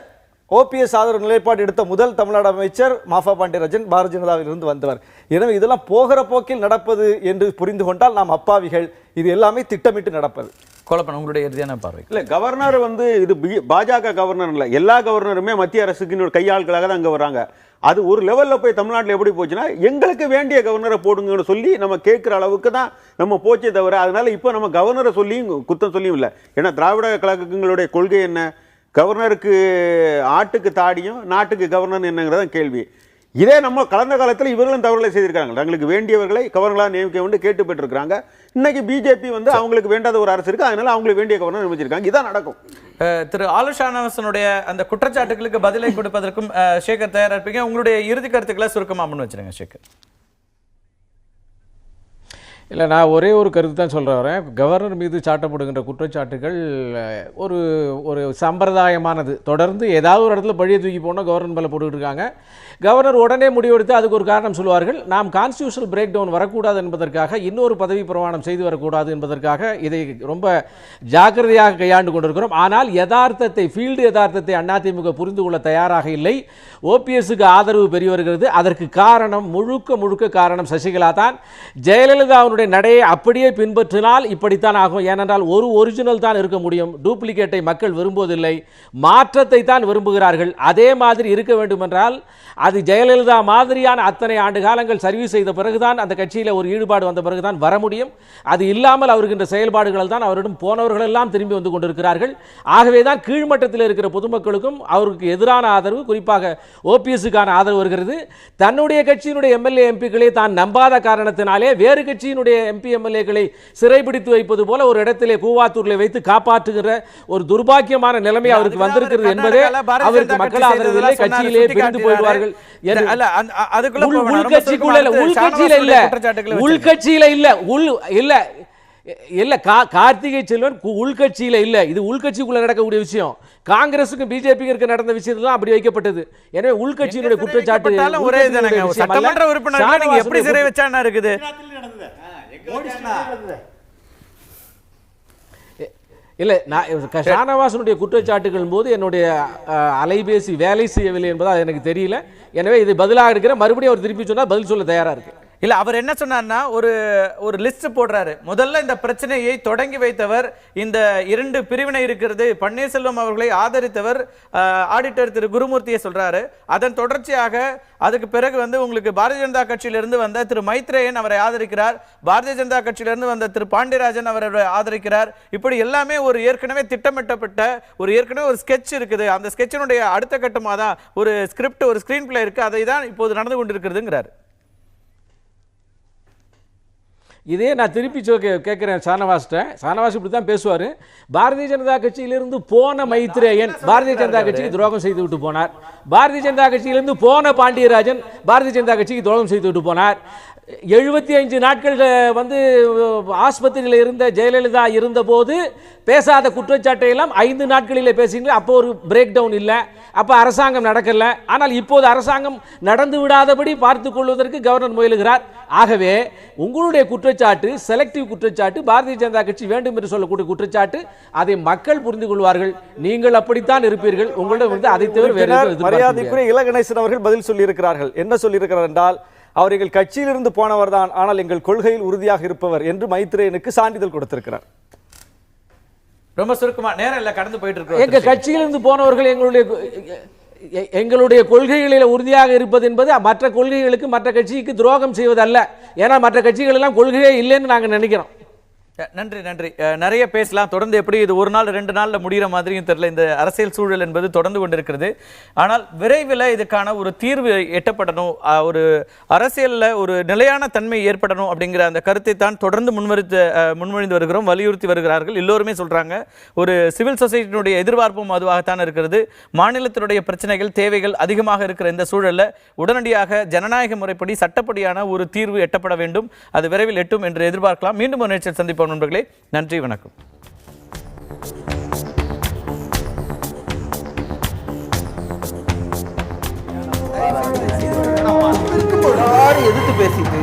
ஓபிஎஸ் ஆதரவு நிலைப்பாடு எடுத்த முதல் தமிழ்நாடு அமைச்சர் மாஃபா பாண்டியராஜன் பாரதிய ஜனதாவில் இருந்து வந்தவர். எனவே இதெல்லாம் போகிற போக்கில் நடப்பது என்று புரிந்து கொண்டால் நாம் அப்பாவிகள். இது எல்லாமே திட்டமிட்டு நடப்பது. கோலப்பன், உங்களுடைய இறுதியான பார்வை. இல்ல, கவர்னர் இது பாஜக கவர்னர் இல்ல, எல்லா கவர்னருமே மத்திய அரசுக்கு கையாள்களாக தான் அங்க வராங்க. அது ஒரு லெவல்ல போய் தமிழ்நாட்டில் எப்படி போச்சுன்னா, எங்களுக்கு வேண்டிய கவர்னரை போடுங்கன்னு சொல்லி நம்ம கேட்கிற அளவுக்கு தான் நம்ம போச்சே தவிர, அதனால இப்போ நம்ம கவர்னரை சொல்லியும் குத்தம் சொல்லியும் இல்லை. ஏன்னா திராவிட கழகங்களுடைய கொள்கை என்ன? கவர்னருக்கு ஆட்டுக்கு தாடியும் நாட்டுக்கு கவர்னர் என்னங்கிறதான் கேள்வி. இதே நம்ம கடந்த காலத்தில் இவர்களும் தவறுகளை செய்திருக்காங்க. தங்களுக்கு வேண்டியவர்களை கவர்னர்களாக நியமிக்க வேண்டும் கேட்டு பெற்றிருக்காங்க. இன்னைக்கு பிஜேபி வந்து அவங்களுக்கு வேண்டாத ஒரு அரசு இருக்கு, அதனால அவங்களுக்கு வேண்டிய கவர்னர் நியமிச்சிருக்காங்க. இதான் நடக்கும். திரு ஆலு ஷானவாசனுடைய அந்த குற்றச்சாட்டுகளுக்கு பதிலை கொடுப்பதற்கும் சேகர் தயாரா இருப்பீங்க. உங்களுடைய இறுதி கருத்துக்களை சுருக்கமா முன் வச்சிருங்க சேகர். இல்லை, நான் ஒரே ஒரு கருத்து தான் சொல்ல வரேன். கவர்னர் மீது சாட்டப்படுகின்ற குற்றச்சாட்டுகள் ஒரு ஒரு சம்பிரதாயமானது. தொடர்ந்து ஏதாவது ஒரு இடத்துல பழிய தூக்கி போனால் கவர்னர் மேலே போட்டுக்கிட்டு இருக்காங்க. கவர்னர் உடனே முடிவெடுத்து அதுக்கு ஒரு காரணம் சொல்வார்கள். நாம் கான்ஸ்டியூஷனல் பிரேக் டவுன் வரக்கூடாது என்பதற்காக, இன்னொரு பதவி பிரமாணம் செய்து வரக்கூடாது என்பதற்காக இதை ரொம்ப ஜாக்கிரதையாக கையாண்டு கொண்டிருக்கிறோம். ஆனால் யதார்த்தத்தை, ஃபீல்டு யதார்த்தத்தை அதிமுக புரிந்து கொள்ள தயாராக இல்லை. ஓபிஎஸ்க்கு ஆதரவு பெரிய வருகிறது. அதற்கு காரணம், முழுக்க காரணம் சசிகலா தான். ஜெயலலிதாவுடைய நடையை அப்படியே பின்பற்றினால் இப்படித்தான் ஆகும். ஏனென்றால் ஒரு ஒரிஜினல் தான் இருக்க முடியும். டூப்ளிகேட்டை மக்கள் விரும்புவதில்லை, மாற்றத்தை தான் விரும்புகிறார்கள். அதே மாதிரி இருக்க வேண்டும் என்றால் அது ஜெயலலிதா மாதிரியான அத்தனை ஆண்டு காலங்கள் சர்வீஸ் செய்த பிறகுதான், அந்த கட்சியில் ஒரு ஈடுபாடு வந்த பிறகுதான் வர முடியும். அது இல்லாமல் அவருக்கின்ற செயல்பாடுகள் தான் அவரிடம் போனவர்கள் எல்லாம் திரும்பி வந்து கொண்டிருக்கிறார்கள். ஆகவே தான் கீழ்மட்டத்தில் இருக்கிற பொதுமக்களுக்கும் அவருக்கு எதிரான ஆதரவு, குறிப்பாக ஓபிஎஸ்ஸுக்கான ஆதரவு வருகிறது. தன்னுடைய கட்சியினுடைய எம்எல்ஏ எம்பிக்களை தான் நம்பாத காரணத்தினாலே வேறு கட்சியினுடைய எம்பி எம்எல்ஏக்களை சிறைபிடித்து வைப்பது போல ஒரு இடத்திலே கூவாத்தூரில் வைத்து காப்பாற்றுகிற ஒரு துர்பாக்கியமான நிலைமை அவருக்கு வந்திருக்கிறது என்பதே அவருக்கு மக்கள் ஆதரவு இல்லை. கட்சியிலே பிரிந்து போய்வார்கள். கார்த்திகை செல்வன் உள்கட்சியில இல்ல, இது உள்கட்சிக்குள்ள நடக்கக்கூடிய விஷயம். காங்கிரசுக்கும் பிஜேபி நடந்த விஷயத்துல அப்படி வைக்கப்பட்டது. எனவே உள்கட்சியினுடைய குற்றச்சாட்டு ஒரே சட்டமன்ற உறுப்பினர்கள் நீங்க எப்படி சிறை வச்சானா இருக்குது. இல்லை, நான் ஷானவாசனுடைய குற்றச்சாட்டுகள் போது என்னுடைய அலைபேசி வேலை செய்யவில்லை என்பது எனக்கு தெரியல. எனவே இது பதிலாக இருக்கிற மறுபடியும் அவர் திருப்பி சொன்னால் பதில் சொல்ல தயாராக இருக்கு. இல்ல, அவர் என்ன சொன்னார்னா ஒரு லிஸ்ட் போடுறாரு. முதல்ல இந்த பிரச்சனையை தொடங்கி வைத்தவர், இந்த 2 பிரிவினை இருக்கிறது, பன்னீர்செல்வம் அவர்களை ஆதரித்தவர் ஆடிட்டர் திரு குருமூர்த்தியை சொல்றாரு. அதன் தொடர்ச்சியாக அதுக்கு பிறகு வந்து உங்களுக்கு பாரதிய ஜனதா கட்சியிலிருந்து வந்த திரு மைத்ரேயன் அவரை ஆதரிக்கிறார், பாரதிய ஜனதா கட்சியிலிருந்து வந்த திரு பாண்டியராஜன் அவரை ஆதரிக்கிறார். இப்படி எல்லாமே ஒரு ஏற்கனவே திட்டமிட்டப்பட்ட ஏற்கனவே ஒரு ஸ்கெட்ச் இருக்குது. அந்த ஸ்கெட்சினுடைய அடுத்த கட்டமாக தான் ஒரு ஸ்கிரிப்ட், ஒரு ஸ்கிரீன் பிளே இருக்கு. அதை தான் இப்போது நடந்து கொண்டிருக்கிறதுங்கிறார். இதே நான் திருப்பி கேட்கிறேன் ஷானவாஸ்ட்ட. ஷானவாஸ் இப்படி தான் பேசுவார். பாரதிய ஜனதா கட்சியிலிருந்து போன மைத்ரேயன் பாரதிய ஜனதா கட்சிக்கு துரோகம் செய்து விட்டு போனார். பாரதிய ஜனதா கட்சியிலிருந்து போன பாண்டியராஜன் பாரதிய ஜனதா கட்சிக்கு துரோகம் செய்து விட்டு போனார். 75 நாட்கள் வந்து ஆஸ்பத்திரியில் இருந்த ஜெயலலிதா இருந்தபோது பேசாத குற்றச்சாட்டை எல்லாம் 5 நாட்களில் பேசிங்க. அப்போ ஒரு பிரேக் டவுன் இல்லை, அப்போ அரசாங்கம் நடக்கல. ஆனால் இப்போது அரசாங்கம் நடந்து விடாதபடி பார்த்து கொள்வதற்கு கவர்னர் முயலுகிறார். ஆகவே உங்களுடைய குற்றச்சாட்டு செலக்டிவ் குற்றச்சாட்டு, பாரதிய ஜனதா கட்சி வேண்டும் என்று சொல்லக்கூடிய குற்றச்சாட்டு, அதை மக்கள் புரிந்து கொள்வார்கள். நீங்கள் அப்படித்தான் இருப்பீர்கள். உங்களிடம் வந்து அதை தவிர வேறு மரியாதைக்குரிய இல கணேசன் அவர்கள் பதில் சொல்லியிருக்கிறார்கள். என்ன சொல்லியிருக்கிறார் என்றால், அவர் எங்கள் கட்சியிலிருந்து போனவர் தான், ஆனால் எங்கள் கொள்கையில் உறுதியாக இருப்பவர் என்று மைத்ரேயனுக்கு சான்றிதழ் கொடுத்திருக்கிறார். ரொம்ப சுருக்கமா, நேரம் இல்ல, கடந்து போயிட்டு இருக்கோம். எங்க கட்சியிலிருந்து போனவர்கள் எங்களுடைய கொள்கைகளில் உறுதியாக இருப்பது என்பது மற்ற கொள்கைகளுக்கு, மற்ற கட்சிக்கு துரோகம் செய்வதல்ல. ஏன்னா மற்ற கட்சிகள் எல்லாம் கொள்கையே இல்லைன்னு நாங்கள் நினைக்கிறோம். நன்றி. நிறைய பேசலாம். தொடர்ந்து எப்படி இது ஒரு நாள் 2 நாள்ல முடிகிற மாதிரியும் தெரியல. இந்த அரசியல் சூழல் என்பது தொடர்ந்து கொண்டிருக்கிறது. ஆனால் விரைவில் இதுக்கான ஒரு தீர்வு எட்டப்படணும், ஒரு அரசியல்ல ஒரு நிலையான தன்மை ஏற்படணும் அப்படிங்கிற அந்த கருத்தை தான் தொடர்ந்து முன்மொழிந்து வருகிறோம், வலியுறுத்தி வருகிறார்கள். எல்லோருமே சொல்றாங்க. ஒரு சிவில் சொசைட்டியினுடைய எதிர்பார்ப்பும் அதுவாகத்தான் இருக்கிறது. மாநிலத்தினுடைய பிரச்சனைகள், தேவைகள் அதிகமாக இருக்கிற இந்த சூழல்ல உடனடியாக ஜனநாயக முறைப்படி சட்டப்படியான ஒரு தீர்வு எட்டப்பட வேண்டும். அது விரைவில் எட்டும் என்று எதிர்பார்க்கலாம். மீண்டும் ஒரு நிகழ்ச்சியில் சந்திப்போம் நண்பர்களே. நன்றி, வணக்கம். எதிர்த்து பேசிட்டு